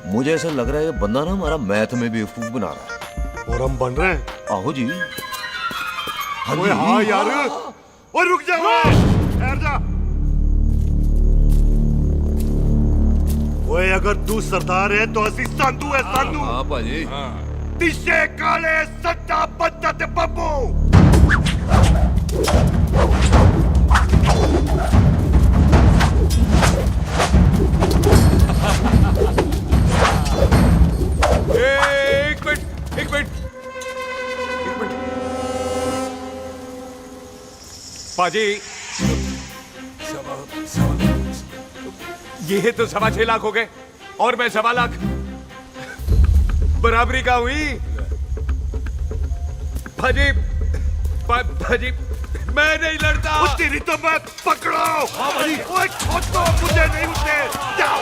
मुझे ऐसा लग रहा है ये बंदा ना हमारा मैथ में बेवकूफ बना रहा है। और हम बन रहे हैं। आहो जी। ओए हाँ यार, और रुक जा, ठहर जा। ओए अगर तू सरदार है तो असी संधू है, संधू। हाँ पाजी। दिशे काले सट्टा बद्दा ते बब्बू। एक मिनट। पाजी, ये तो 6.25 लाख हो गए, और मैं 1.25 लाख। बराबरी का हुई। भाजी, भाजी, मैं नहीं लड़ता। तेरी तो मैं पकड़ो। हाँ भाजी। ओए छोड़ो, मुझे नहीं उठने। जाओ।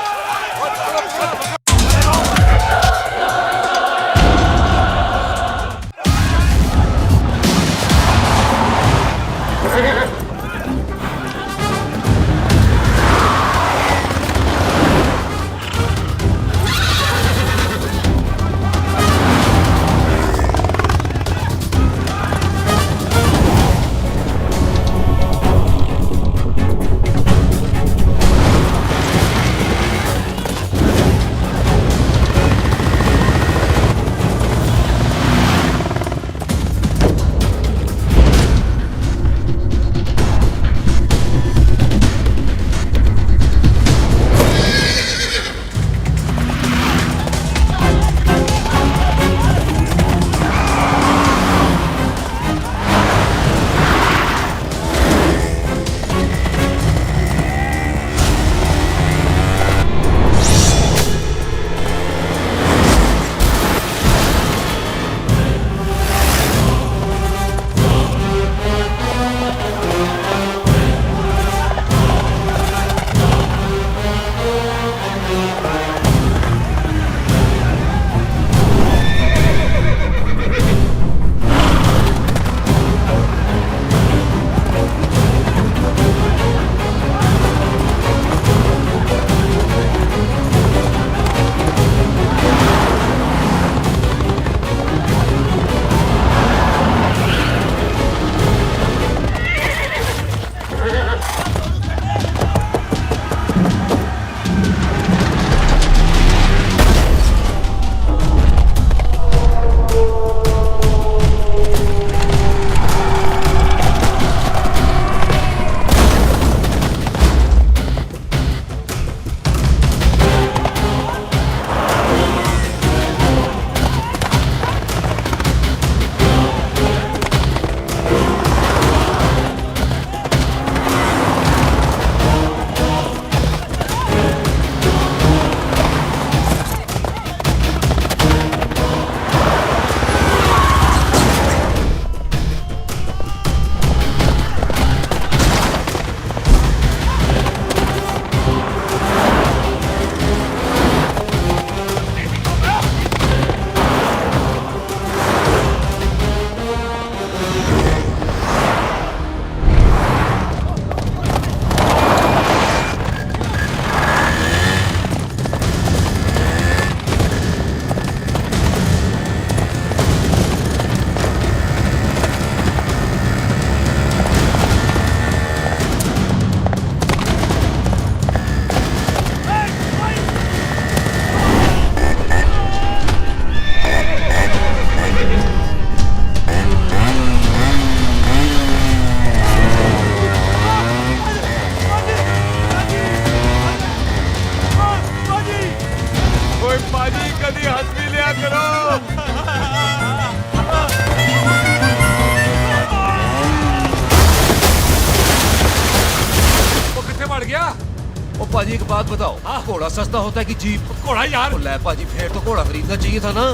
एक बात बताओ, घोड़ा सस्ता होता है कि जीप? घोड़ा यार। ले पाजी, फिर तो घोड़ा खरीदना चाहिए था ना।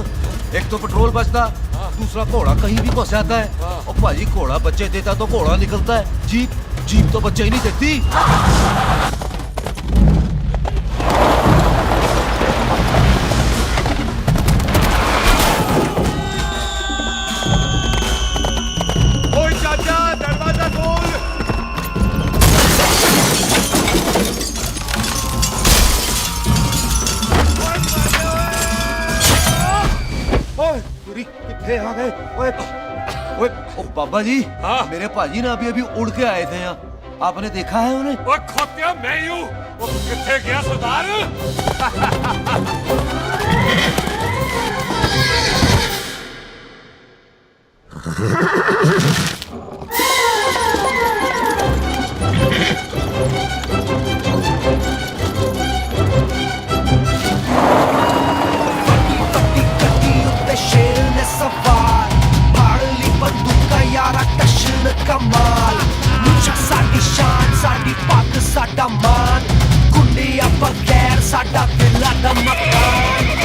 एक तो पेट्रोल बचता, दूसरा घोड़ा कहीं भी फंस जाता है। और पाजी घोड़ा बच्चे देता तो घोड़ा निकलता है, जीप तो बच्चे ही नहीं देती। ओए चाचा, दरवाजा खोल। ओए कितने आ गए? ओए ओए ओ बाबा जी, मेरे पाजी ना अभी उड़ के आए थे यहाँ, आपने देखा है उन्हें? ओए खोतिया मैं ही हूँ। वो कितने गया सरदार? शेर ने सवार फाड़ ली बंदूक यारा टशन कमाल मुझा साडी शान साडी पग साडा मान गुंडिया बगैर साडा दिला दा मकान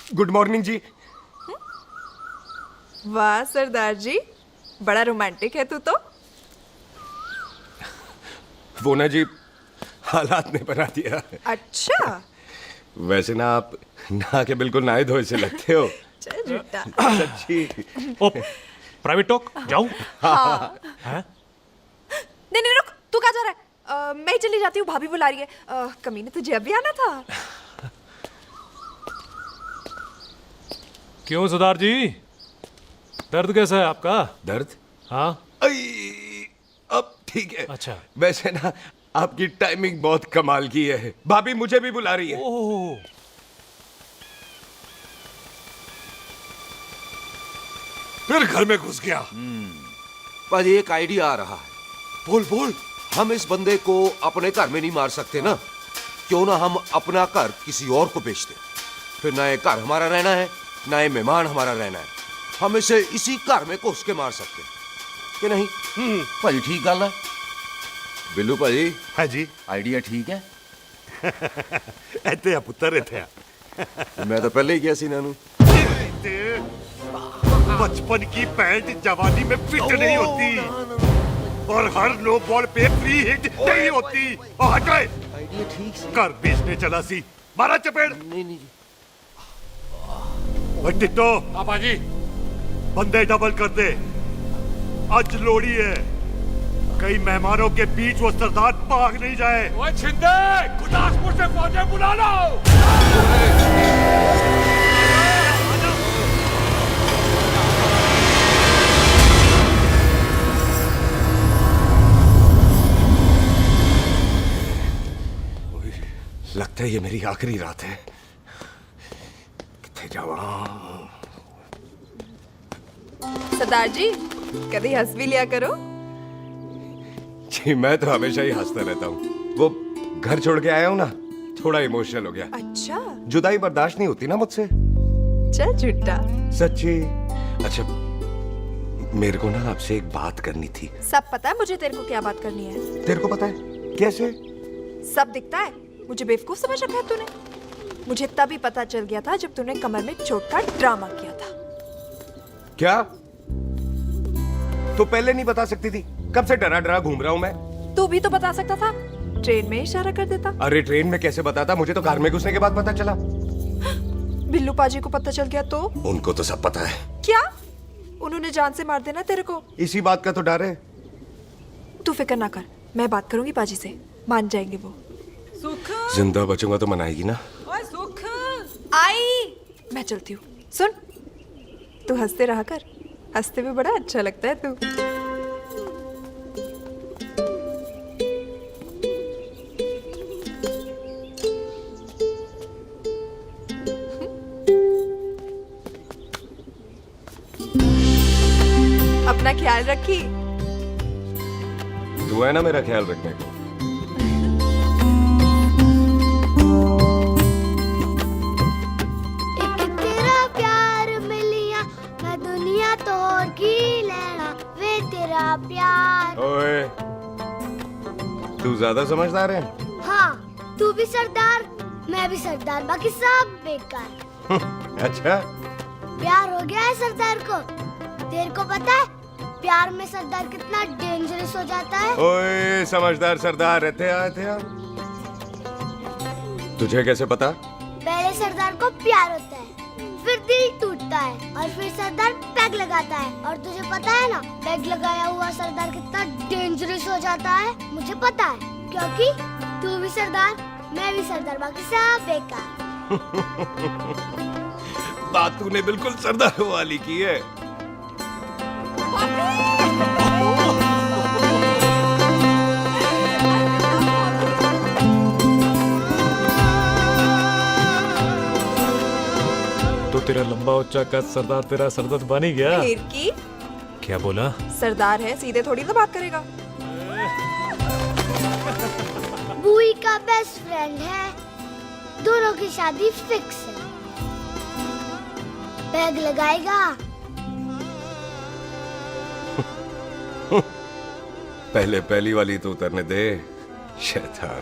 गुड मॉर्निंग जी। वाह सरदार जी, बड़ा रोमांटिक है तू तो। वो ना जी, हालात ने बना दिया। अच्छा। वैसे ना आप नहा के बिल्कुल नहाए धोए से लगते हो। चल झूठा। सच्ची। ओ, प्राइवेट टॉक जाऊं? हाँ। नहीं नहीं रुक, तू कहाँ जा रहा है? मैं ही चली जाती हूँ, भाभी बुला रही है। कमीने तुझे अभी आना था। क्यों सरदार जी, दर्द कैसा है आपका? दर्द? हाँ। अब ठीक है। अच्छा। वैसे ना आपकी टाइमिंग बहुत कमाल की है। भाभी मुझे भी बुला रही है। ओह। फिर घर में घुस गया। पाजी एक आइडिया आ रहा है। बोल बोल। हम इस बंदे को अपने घर में नहीं मार सकते ना, क्यों ना हम अपना घर किसी और को बेच दें। फिर ना ये घर हमारा रहना है, ना ये मेहमान हमारा रहना है। हम इसे इसी घर में घुस के मार सकते हैं कि नहीं? भाजी ठीक गल है। बिल्लू भाजी। हाँ जी। आइडिया ठीक है। ਇੱਥੇ ਆ ਪੁੱਤਰ ਇੱਥੇ ਆ। मैं तो पहले ही गया सी नानू। बचपन की पैंट जवानी में फिट नहीं होती और हर नो बॉल पे फ्री हिट नहीं होती। हट गए। आइडिया ठीक से। घर बेचने चला सी, मारा चपेड़। नहीं नहीं जी। टिट्टो। पापा जी। बंदे डबल कर दे, आज लोड़ी है। कई मेहमानों के बीच वो सरदार भाग नहीं जाए। ओए छिंदे, गुरदासपुर से फौजें बुला लो। लगता है ये मेरी आखिरी रात है। किथे जावा? सरदार जी कभी हंस भी लिया करो। जी मैं तो हमेशा ही हंसता रहता हूँ। वो घर छोड़ के आया हूँ ना, थोड़ा इमोशनल हो गया। अच्छा जुदाई बर्दाश्त नहीं होती ना मुझसे। चल झूठा। सच्ची। अच्छा मेरे को ना आपसे एक बात करनी थी। सब पता है मुझे तेरे को क्या बात करनी है। तेरे को पता है? कैसे? सब दिखता है। मुझे बेवकूफ समझ रखा है तूने। मुझे तभी पता चल गया था जब तूने कमर में चोट का ड्रामा किया था। क्या? तो पहले नहीं बता सकती थी? कब से डरा डरा घूम रहा हूँ मैं। तू भी तो बता सकता था, ट्रेन में इशारा कर देता। अरे ट्रेन में कैसे बताता? मुझे तो कार में घुसने के बाद पता चला। बिल्लू पाजी को पता चल गया तो? उनको तो सब पता है। क्या? उन्होंने जान से मार देना तेरे को। इसी बात का तो डर है। तू फिक्र ना कर, मैं बात करूंगी पाजी से, मान जाएंगे वो। सुख जिंदा बचूंगा तो मनाएगी ना? ओए सुख आई मैं चलती हूँ। सुन तू हंसते रहा कर, हंसते में बड़ा अच्छा लगता है तू। अपना ख्याल रखी। तू है ना मेरा ख्याल रखने को। तेरा प्यार मिलिया मैं दुनिया तोड़ की लेना वे तेरा प्यार। ओए तू ज्यादा समझदार है। हाँ तू भी सरदार मैं भी सरदार, बाकी सब बेकार। अच्छा प्यार हो गया है सरदार को। तेरे को पता है प्यार में सरदार कितना डेंजरस हो जाता है। ओए समझदार सरदार रहते आते हैं। तुझे कैसे पता? पहले सरदार को प्यार होता है, फिर दिल टूटता है और फिर सरदार पैग लगाता है। और तुझे पता है ना पैग लगाया हुआ सरदार कितना डेंजरस हो जाता है। मुझे पता है क्योंकि तू भी सरदार मैं भी सरदार, बाकी सब बेकार। बात तूने बिल्कुल सरदार वाली की है। तो तेरा लंबा उच्चा कद सरदार तेरा सरदर्द बन ही गया। फिर की? क्या बोला? सरदार है सीधे थोड़ी ना बात करेगा। बुई का बेस्ट फ्रेंड है, दोनों की शादी फिक्स है। पैग लगाएगा। पहले पहली वाली तो उतरने दे शैतान।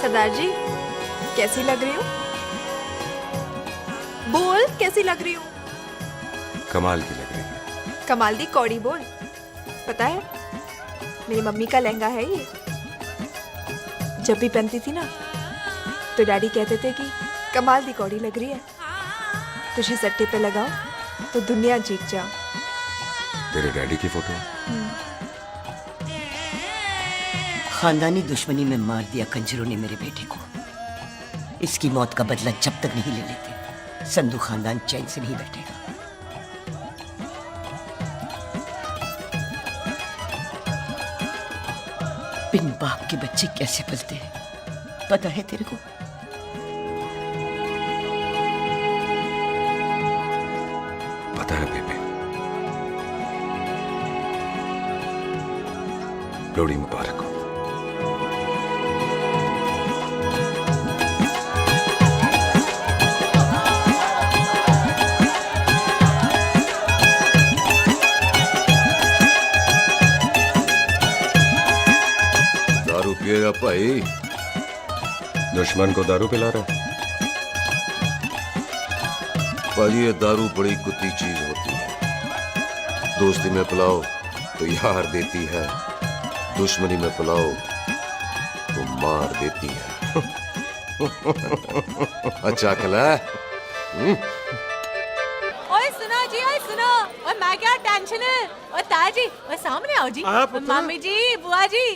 सरदार जी कैसी लग रही हूँ? बोल कैसी लग रही हूँ? कमाल की लग रही है। कमाल दी कौड़ी बोल। पता है मेरी मम्मी का लहंगा है ये। जब भी पहनती थी ना तो डैडी कहते थे कि कमाल दी कौड़ी लग रही है, तुझे सट्टे पे लगाओ तो दुनिया जीत जाओ। तेरे डैडी की फोटो? खानदानी दुश्मनी में मार दिया कंजरों ने मेरे बेटे को। इसकी मौत का बदला जब तक नहीं ले लेते संधू खानदान चैन से नहीं बैठेगा। बिन बाप के बच्चे कैसे पलते हैं पता है तेरे को? पता है बेबे। लोहड़ी मुबारक हो। दारू पिएगा भाई? दुश्मन को दारू पिला रहा है? पाजी, ये दारू बड़ी कुत्ती चीज होती है। दोस्ती में पिलाओ तो यार देती है, दुश्मनी में पिलाओ तो मार देती है। अच्छा खला। ओए सुनो जी, ओए सुनो, ओए मैं क्या टेंशन है, ओए ताया जी, ओए सामने आओ जी, मामी जी, बुआ जी,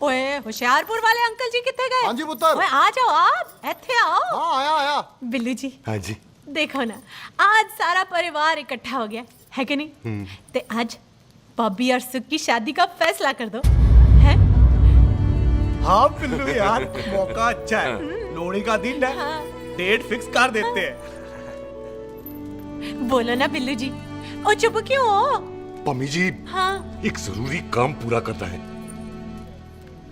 ओए होशियारपुर वाले अंकल जी कितने गए? हाँ जी पुत्र। ओए आ जाओ, आप इत्थे आओ। हाँ आया आया। बिल्लू जी, हाँ जी। देखो ना, आज सारा परिवार इकट्ठा हो गया है कि नहीं? ते आज बॉबी और सुख की शादी का फैसला कर दो, हैं? हाँ बिल्लू यार, मौका अच्छा है, लोहड़ी का दिन है, डेट फिक्स कर देते हैं। बोलो ना बिल्लू जी, ओ चुप क्यों हो? पम्मी जी, हाँ एक जरूरी काम पूरा करना है,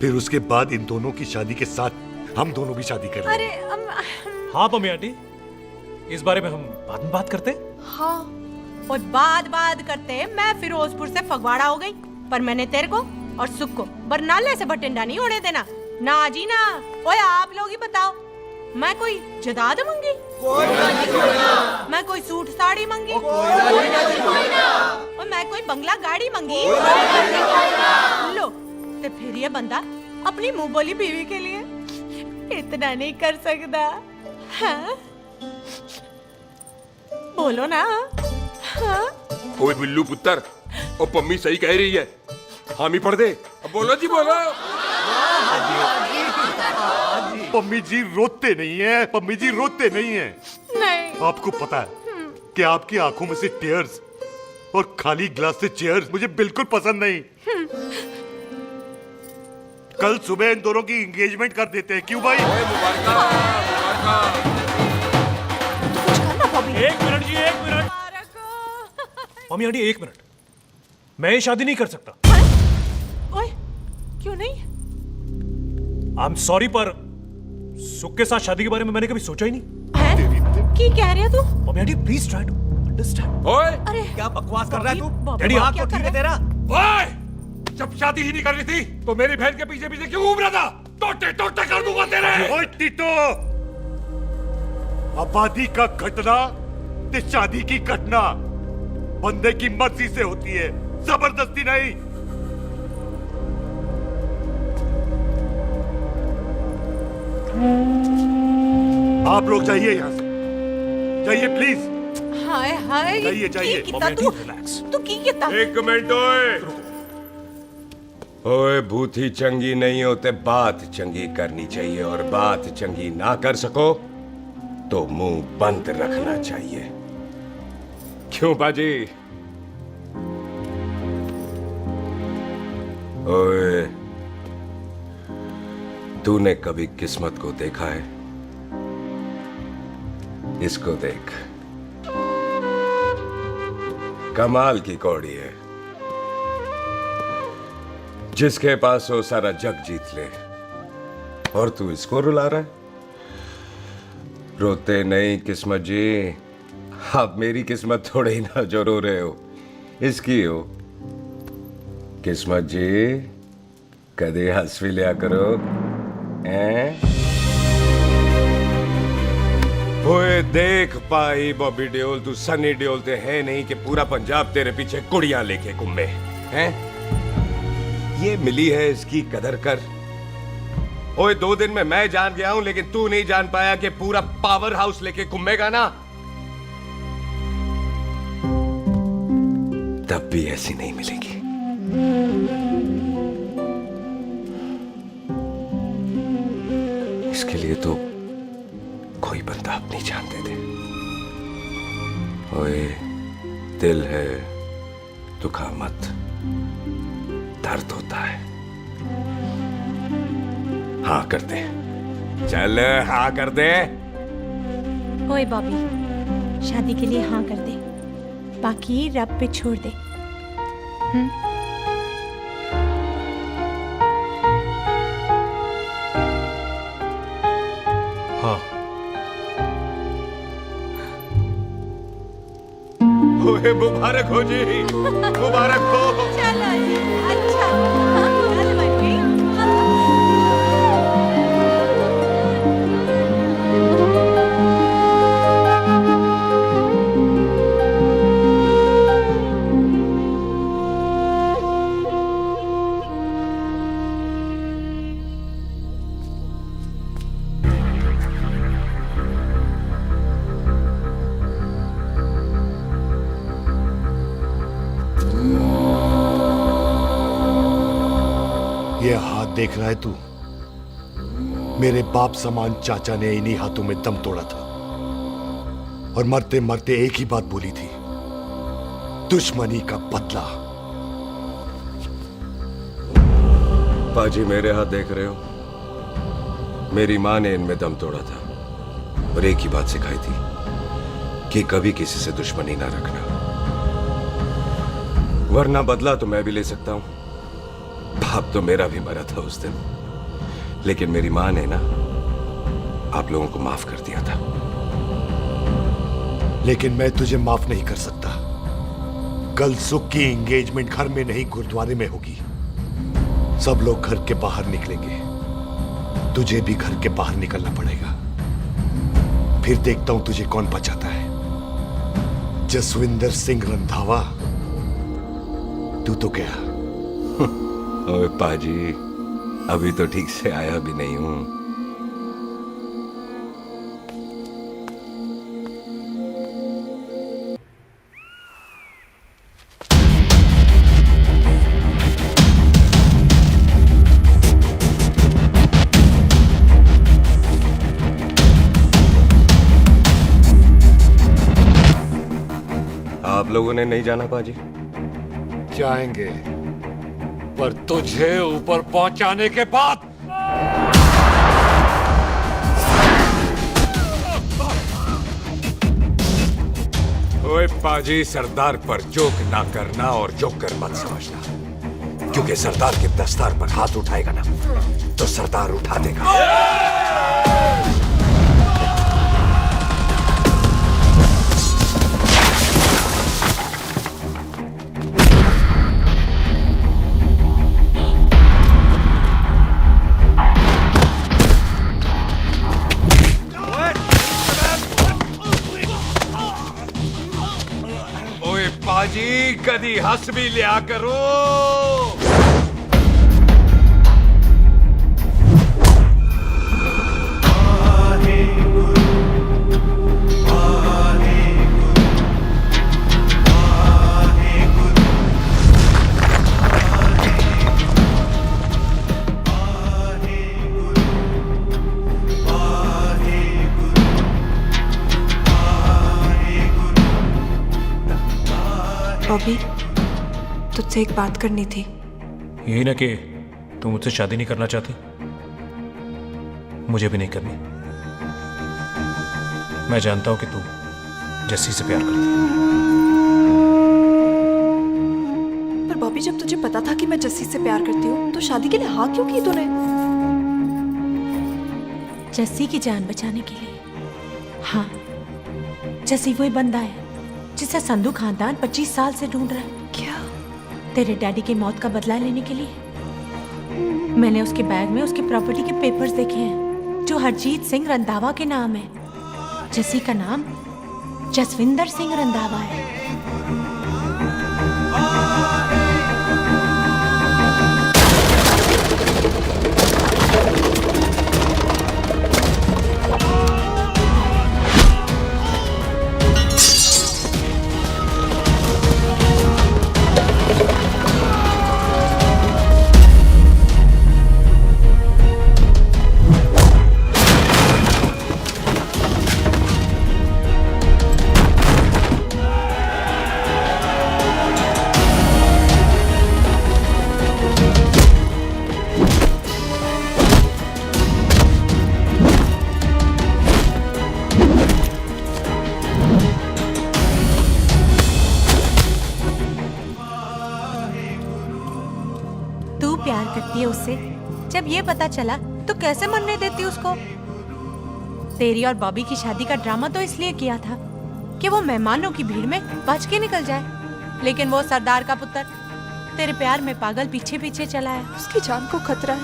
फिर उसके बाद इन दोनों की शादी के साथ हम दोनों भी शादी करेंगे। अरे हाँ पम्मी आंटी, इस बारे में हम बाद में बात करते। हाँ और बात करते, मैं फिरोजपुर से फगवाड़ा हो गई, पर मैंने तेरे को और सुख को बरनाले से भटिंडा नहीं होने देना। ना जी ना। ओए आप लोग ही बताओ, मैं कोई जदाद मंगी? मैं कोई सूट साड़ी मंगी? और मैं कोई बंगला गाड़ी मंगी? लो, तो फिर ये बंदा अपनी मुंह बोली बीवी के लिए इतना नहीं कर सकता, हाँ? बोलो ना। हाँ? ओए बिल्लू पुत्र, ओ पम्मी सही कह रही है, हामी पढ़ दे। अब बोलो जी, बोलो। पम्मी जी रोते नहीं है, पम्मी जी रोते नहीं है। नहीं। आपको पता है कि आपकी आंखों में से टीयर्स और खाली ग्लास से चेयर्स मुझे बिल्कुल पसंद नहीं। कल सुबह इन दोनों की एंगेजमेंट कर देते हैं, क्यों भाई? एक मिनट जी, एक मिनट। मम्मी आंटी एक मिनट, मैं ये शादी नहीं कर सकता। ओए, क्यों नहीं? आई एम सॉरी, पर सुख के साथ शादी के बारे में मैंने कभी सोचा ही नहीं। हैं? की कह रही है तू? Mummy aunty please try to understand. ओए, अरे क्या बकवास कर रहा है तू? डैडी दिमाग आप तो ठीक है तेरा? ओए, जब शादी ही नहीं करनी थी तो मेरी बहन के पीछे पीछे क्यों घूम रहा था? टोटे टोटे कर दूंगा तेरे। ओए टीटो, आबादी का घटना ते शादी की घटना बंदे की मर्जी से होती है, जबरदस्ती नहीं। आप लोग जाइए यहाँ से, जाइए प्लीज। हाय हाय, जाइए जाइए। की कितना तू की कितना? एक मिनट ओए। ओए भूथी चंगी नहीं होते, बात चंगी करनी चाहिए, और बात चंगी ना कर सको तो मुंह बंद रखना चाहिए। क्यों बाजी? ओए, तूने कभी किस्मत को देखा है? इसको देख, कमाल की कौड़ी है, जिसके पास हो सारा जग जीत ले, और तू इसको रुला रहा है? रोते नहीं किस्मत जी, आप मेरी किस्मत थोड़े ही ना जो रो रहे हो, इसकी हो। किस्मत जी, कदे हंस भी लिया करो, हैं? ओए देख पाई बॉबी देओल, तू सनी देओल ते है नहीं कि पूरा पंजाब तेरे पीछे कुड़ियां लेके घूमे, हैं? ये मिली है, इसकी कदर कर। ओए 2 दिन में मैं जान गया हूं, लेकिन तू नहीं जान पाया कि पूरा पावर हाउस लेके घूमेगा ना, तब भी ऐसी नहीं मिलेगी। इसके लिए तो कोई बंदा अपनी जान दे दे। ओए, दिल है, दुखा मत, दर्द होता है। हाँ कर दे, चल हाँ कर दे। ओए बॉबी, शादी के लिए हाँ कर दे, बाकी रब पे छोड़ दे। हाँ। ओए मुबारक हो जी, मुबारक हो। चलो जी, अच्छा, चल बच्ची। देख रहा है तू? मेरे बाप समान चाचा ने इन्हीं हाथों में दम तोड़ा था और मरते मरते एक ही बात बोली थी, दुश्मनी का बदला। पाजी मेरे हाथ देख रहे हो? मेरी माँ ने इनमें दम तोड़ा था और एक ही बात सिखाई थी कि कभी किसी से दुश्मनी ना रखना, वरना बदला तो मैं भी ले सकता हूं। बाप तो मेरा भी मरा था उस दिन, लेकिन मेरी माँ ने ना आप लोगों को माफ कर दिया था। लेकिन मैं तुझे माफ नहीं कर सकता। कल सुख की एंगेजमेंट घर में नहीं गुरुद्वारे में होगी। सब लोग घर के बाहर निकलेंगे, तुझे भी घर के बाहर निकलना पड़ेगा। फिर देखता हूं तुझे कौन बचाता है। जसविंदर सिंह रंधावा, तू तो क्या? ओए पाजी, अभी तो ठीक से आया भी नहीं हूं। आप लोगों ने नहीं जाना पाजी? जाएंगे, पर तुझे ऊपर पहुंचाने के बाद। ओए पाजी, सरदार पर जोक ना करना और जोकर मत समझना, क्योंकि सरदार के दस्तार पर हाथ उठाएगा ना तो सरदार उठा देगा। पाजी, कदी हंस भी लिया करो। बॉबी, तुझसे एक बात करनी थी। यही ना कि तू मुझसे शादी नहीं करना चाहती, मुझे भी नहीं करनी। मैं जानता हूं कि तू जस्सी से प्यार करती है। पर बॉबी, जब तुझे पता था कि मैं जस्सी से प्यार करती हूँ तो शादी के लिए हाँ क्यों की तूने? जस्सी की जान बचाने के लिए। हाँ, जस्सी वही बंदा है जिसे संधू खानदान 25 साल से ढूंढ रहा है। क्या? तेरे डैडी की मौत का बदला लेने के लिए। मैंने उसके बैग में उसकी प्रॉपर्टी के पेपर्स देखे हैं जो हरजीत सिंह रंधावा के नाम है। जस्सी का नाम जसविंदर सिंह रंधावा है। प्यार करती है उससे। जब ये पता चला तो कैसे मनने देती उसको? तेरी और बॉबी की शादी का ड्रामा तो इसलिए किया था कि वो मेहमानों की भीड़ में बच के निकल जाए, लेकिन वो सरदार का पुत्र तेरे प्यार में पागल पीछे पीछे चला है। उसकी जान को खतरा है,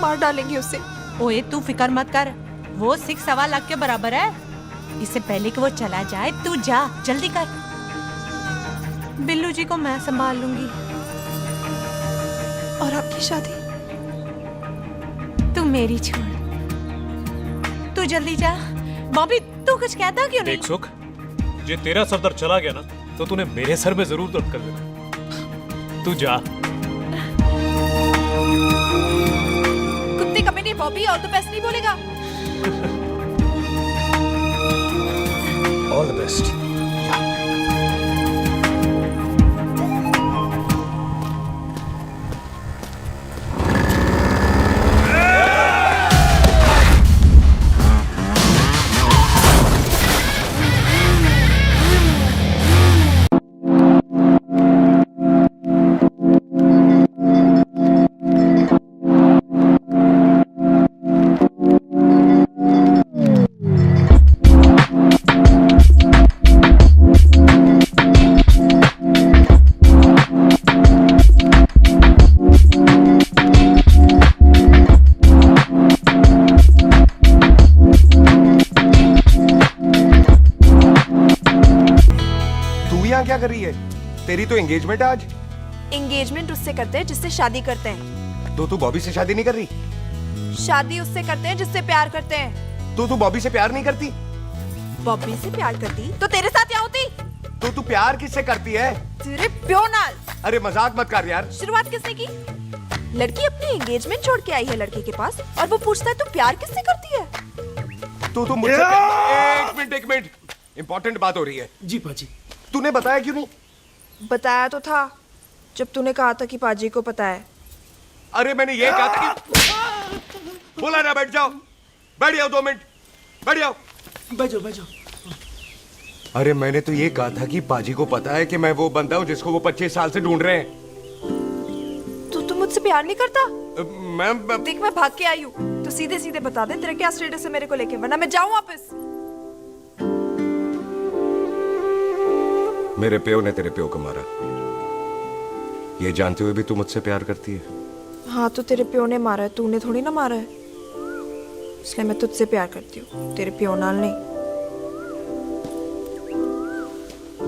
मार डालेंगे उसे। ओए तू फिक्र मत कर, वो 6.25 लाख के बराबर है। इससे पहले कि वो चला जाए तू जा, जल्दी कर। बिल्लू जी को मैं संभाल लूंगी। और आपकी शादी? तू मेरी छोड़, तू जल्दी जा। बॉबी तू कुछ कहता क्यों नहीं? देख सुख, जे तेरा सरदार चला गया ना तो तूने मेरे सर में जरूर दर्द कर देना। तू जा। कुत्ते कमीने बॉबी और तो बेस्ट नहीं बोलेगा। All the best. क्या कर रही है? तेरी तो एंगेजमेंट है आज। एंगेजमेंट उससे करते हैं जिससे शादी करते हैं। तो तू बॉबी से शादी नहीं कर रही? शादी उससे करते हैं जिससे प्यार करते हैं। तो तू बॉबी से प्यार नहीं करती? बॉबी से प्यार करती तो तेरे साथ क्या होती? तो तू प्यार किससे करती है? तेरे प्यो नाल। अरे मजाक मत कर यार। शुरुआत किसने की? लड़की अपनी एंगेजमेंट छोड़ के आई है लड़के के पास और वो पूछता है तू प्यार किससे करती है? तो तू मुझसे एक मिनट इंपॉर्टेंट बात हो रही है। जी पाजी। तूने बताया क्यों नहीं? बताया तो था जब तूने कहा था कि पाजी को पता है। अरे मैंने ये कहा था कि बोला ना बैठ जाओ 2 मिनट बैठ जाओ। बैठ जाओ। अरे मैंने तो ये कहा था कि पाजी को पता है कि मैं वो बंदा हूँ जिसको वो 25 साल से ढूंढ रहे हैं। तू मुझसे प्यार नहीं करता? मैं देख मैं भाग के आई हूँ तो सीधे सीधे बता दे तेरा क्या स्टेटस है मेरे को लेके, वरना मैं जाऊँ वापस। मेरे प्यो ने तेरे प्यो को मारा, ये जानते हुए भी तू मुझसे प्यार करती है? हाँ तो तेरे प्यो ने मारा है, तूने थोड़ी ना मारा है, इसलिए मैं तुझसे प्यार करती हूँ, तेरे प्यो नाल नहीं।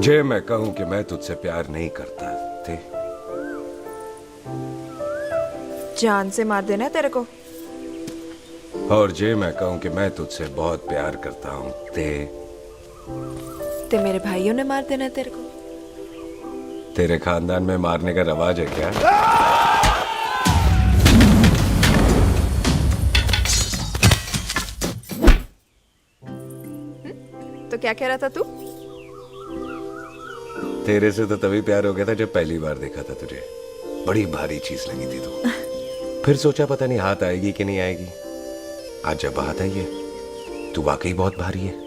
जे मैं कहूं कि मैं तुझसे प्यार नहीं करता थे, जान से मार देना है तेरे को। और जे मैं कहूं कि मैं तुझसे बहुत प्यार करता हूं ते मेरे भाइयों ने मार देना है तेरे को। तेरे खानदान में मारने का रवाज है क्या? तो क्या कह रहा था तू? तेरे से तो तभी प्यार हो गया था जब पहली बार देखा था तुझे, बड़ी भारी चीज लगी थी तू। फिर सोचा पता नहीं हाथ आएगी कि नहीं आएगी, आज जब हाथ आई है तू वाकई बहुत भारी है।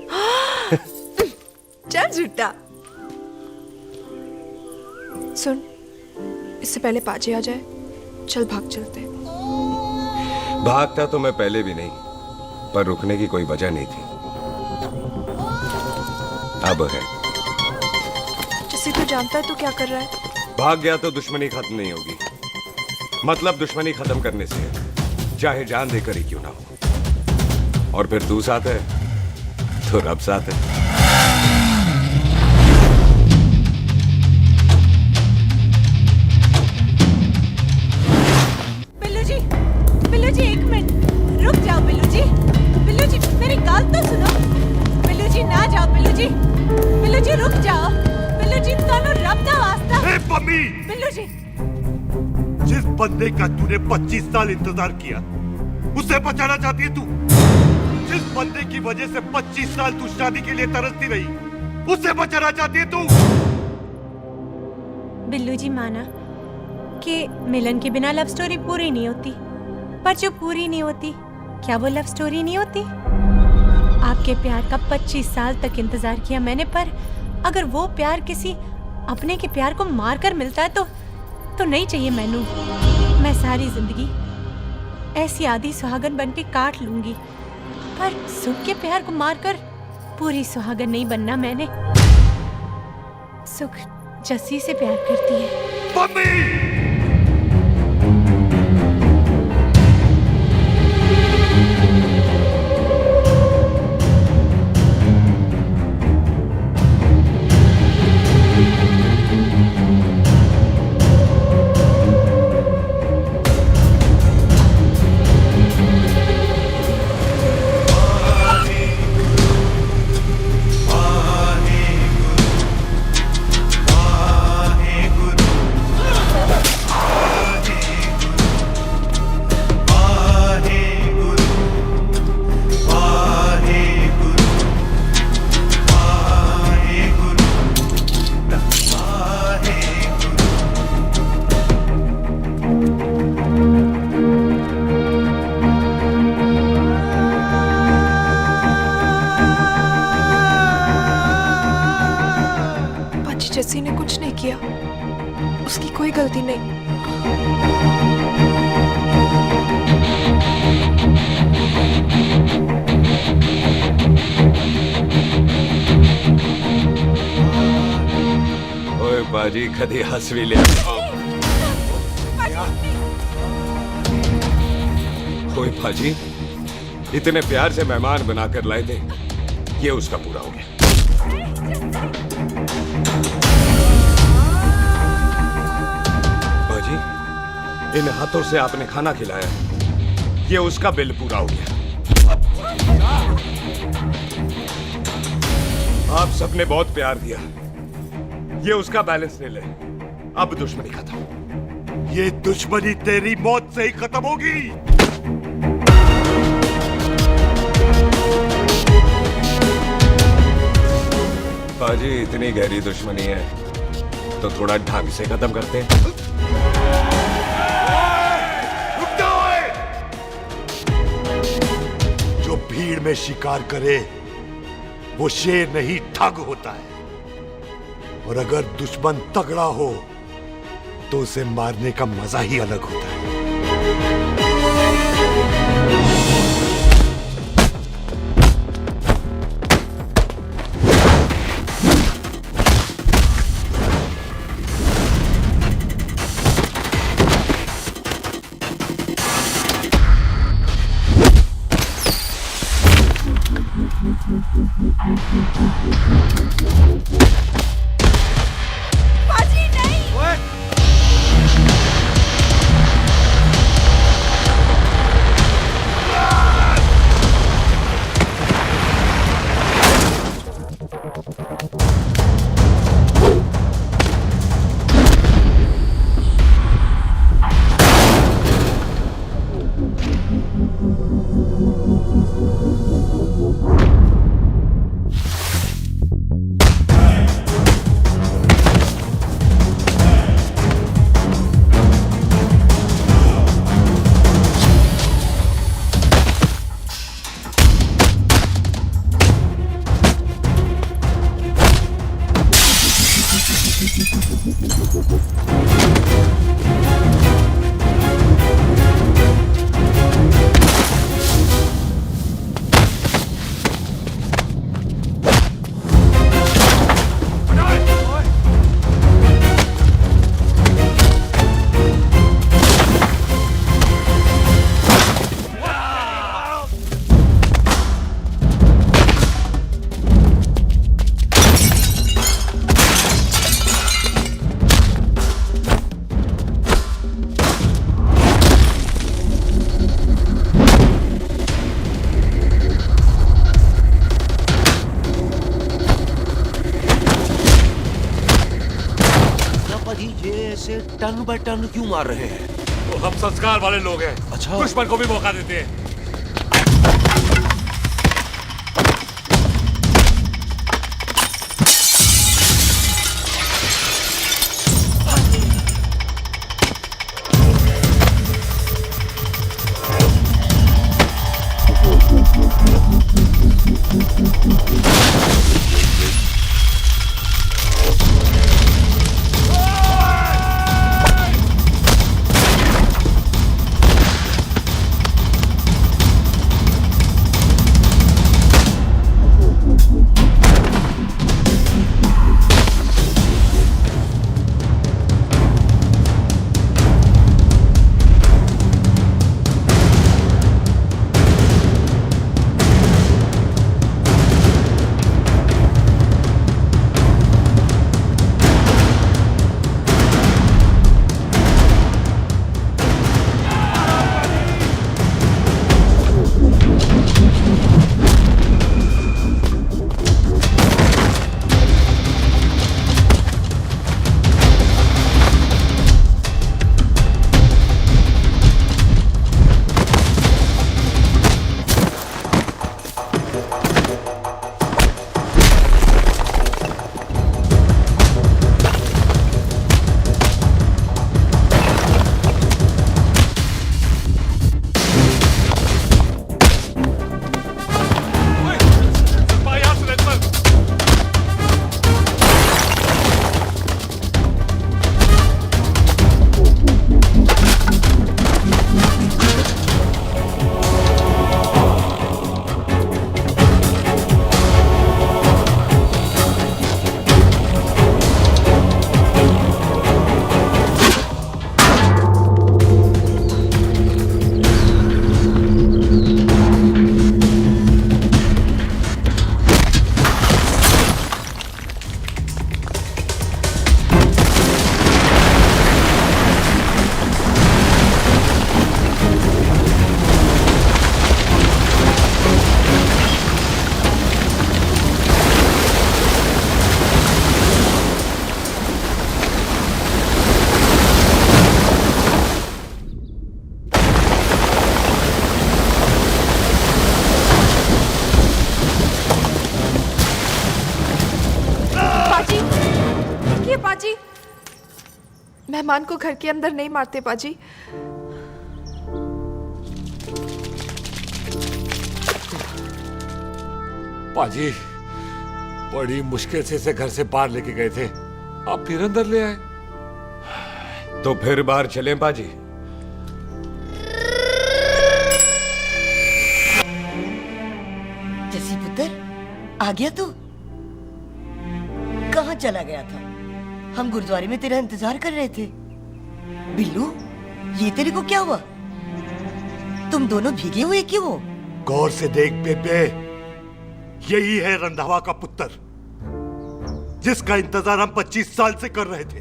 चल झूठा। सुन, इससे पहले पाजी आ जाए, चल भाग चलते। भागता तो मैं पहले भी नहीं, पर रुकने की कोई वजह नहीं थी, अब है। जैसे तू जानता है तू क्या कर रहा है। भाग गया तो दुश्मनी खत्म नहीं होगी, मतलब दुश्मनी खत्म करने से है, चाहे जान देकर ही क्यों ना हो। और फिर तू साथ है तो रब साथ है। बिल्लू जी 1 मिनट रुक जाओ। बिल्लू जी मेरी बात तो सुनो। बिल्लू जी ना जाओ। बिल्लू जी रुक जाओ। बिल्लू जी ਤੁਹਾਨੂੰ रब दा वास्ता। ए पम्मी, बिल्लू जी जिस बंदे का तूने 25 साल इंतजार किया उससे बचाना चाहती है तू? जिस बंदे की वजह से 25 साल तू शादी के लिए तरसती रही उससे बचाना चाहती है तू? बिल्लू जी माना कि मिलन के बिना लव स्टोरी पूरी नहीं होती, पर जो पूरी नहीं होती क्या वो लव स्टोरी नहीं होती? आपके प्यार का 25 साल तक इंतजार किया मैंने, पर अगर वो प्यार किसी अपने के प्यार को मार कर मिलता है तो नहीं चाहिए मैनू। मैं सारी जिंदगी ऐसी आधी सुहागन बन के काट लूंगी, पर सुख के प्यार को मारकर पूरी सुहागन नहीं बनना मैंने। सुख जस्सी से प्यार करती है। किया, उसकी कोई गलती नहीं। ओए बाजी कदी हंस भी लिया। ओए बाजी इतने प्यार से मेहमान बनाकर लाए थे, ये उसका पूरा हो गया। बाजी इन हाथों से आपने खाना खिलाया, ये उसका बिल पूरा हो गया। आप सबने बहुत प्यार दिया, ये उसका बैलेंस ले ले। अब दुश्मनी खत्म। ये दुश्मनी तेरी मौत से ही खत्म होगी। बाजी इतनी गहरी दुश्मनी है तो थोड़ा ढंग से खत्म करते हैं। जो भीड़ में शिकार करे वो शेर नहीं ठग होता है, और अगर दुश्मन तगड़ा हो तो उसे मारने का मजा ही अलग होता है। बाजी नहीं। टन बाय टन क्यों मार रहे हैं? तो हम संस्कार वाले लोग हैं। अच्छा। दुश्मन को भी मौका देते हैं। पाजी, मेहमान को घर के अंदर नहीं मारते पाजी। पाजी, बड़ी मुश्किल से इसे घर से बाहर लेके गए थे, आप फिर अंदर ले आए। तो फिर बाहर चलें पाजी। जसी पुत्र, आ गया तू? कहाँ चला गया था? हम गुरुद्वारे में तेरा इंतजार कर रहे थे। बिल्लू, ये तेरे को क्या हुआ? तुम दोनों भीगे हुए क्यों हो? गौर से देख बेबे, यही है रंधावा का पुत्र, जिसका इंतजार हम 25 साल से कर रहे थे।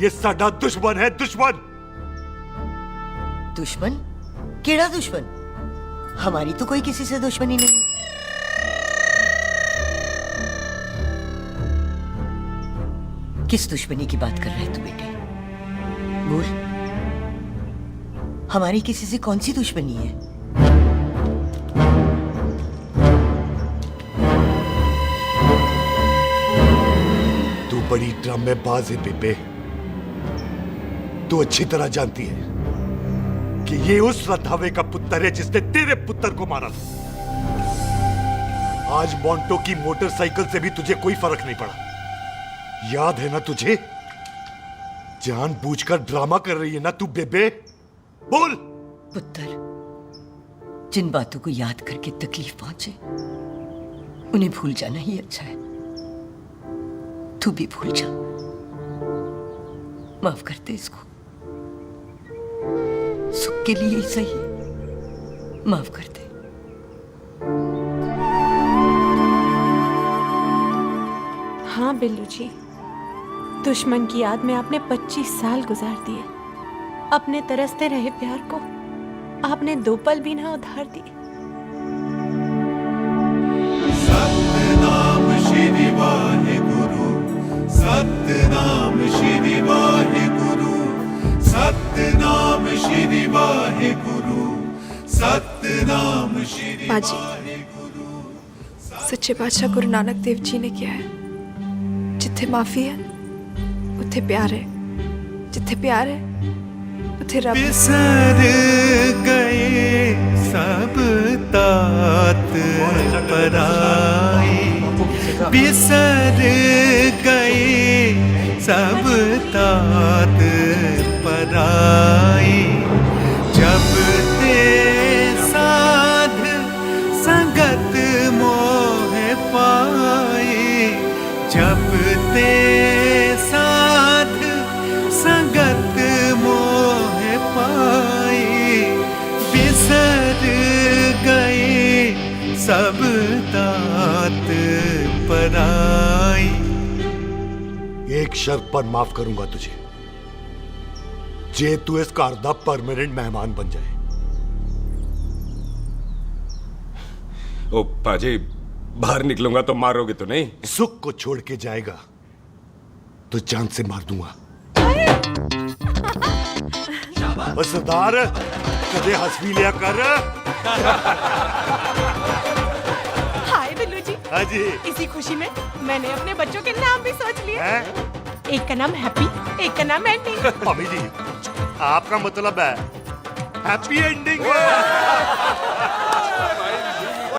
ये साडा दुश्मन है, दुश्मन। दुश्मन? केड़ा दुश्मन? हमारी तो कोई किसी से दुश्मनी नहीं। किस दुश्मनी की बात कर रहे तू बेटे? बोल, हमारी किसी से कौन सी दुश्मनी है? तू बड़ी ड्रामेबाज है बेबे। तू अच्छी तरह जानती है कि ये उस रंधावे का पुत्र है जिसने तेरे पुत्र को मारा था। आज मोंटो की मोटरसाइकिल से भी तुझे कोई फर्क नहीं पड़ा। याद है ना तुझे? जानबूझकर ड्रामा कर रही है ना तू बेबे? बोल। पुत्र, जिन बातों को याद करके तकलीफ पहुंचे उन्हें भूल जाना ही अच्छा है। तू भी भूल जा। माफ कर दे इसको, सुख के लिए ही सही। माफ कर दे। हाँ बिल्लू जी, दुश्मन की याद में आपने 25 साल गुजार दिए। अपने तरसते रहे प्यार को आपने 2 पल भी ना उधार दिए। सतनाम श्री वाहेगुरु, सतनाम श्री वाहेगुरु, सतनाम श्री वाहेगुरु, सतनाम श्री पाजी, सच्चे बादशाह गुरु नानक देव जी ने किया है, जिथे माफी है उथे प्यार है, जिथे प्यार है उथे रब। बिसर गए सब तात पराए, बिसर गए सब तात पराए। जब ते साध संगत मोह पाए, जब ते साध संगत मोह पाए, बिसर गए सब तात पराए। एक शर्त पर माफ करूंगा तुझे, जे तू इस घर दा परमानेंट मेहमान बन जाए। ओ पाजी, बाहर निकलूंगा तो मारोगे तो नहीं? सुख को छोड़ के जाएगा तो जान से मार दूंगा। सरदार, कदे हंस भी लिया कर। हाय बिल्लू जी। हाँ जी। इसी खुशी में मैंने अपने बच्चों के नाम भी सोच लिए। एक का नाम हैप्पी, एक का नाम एंडिंग। अभी जी, आपका मतलब है हैप्पी एंडिंग।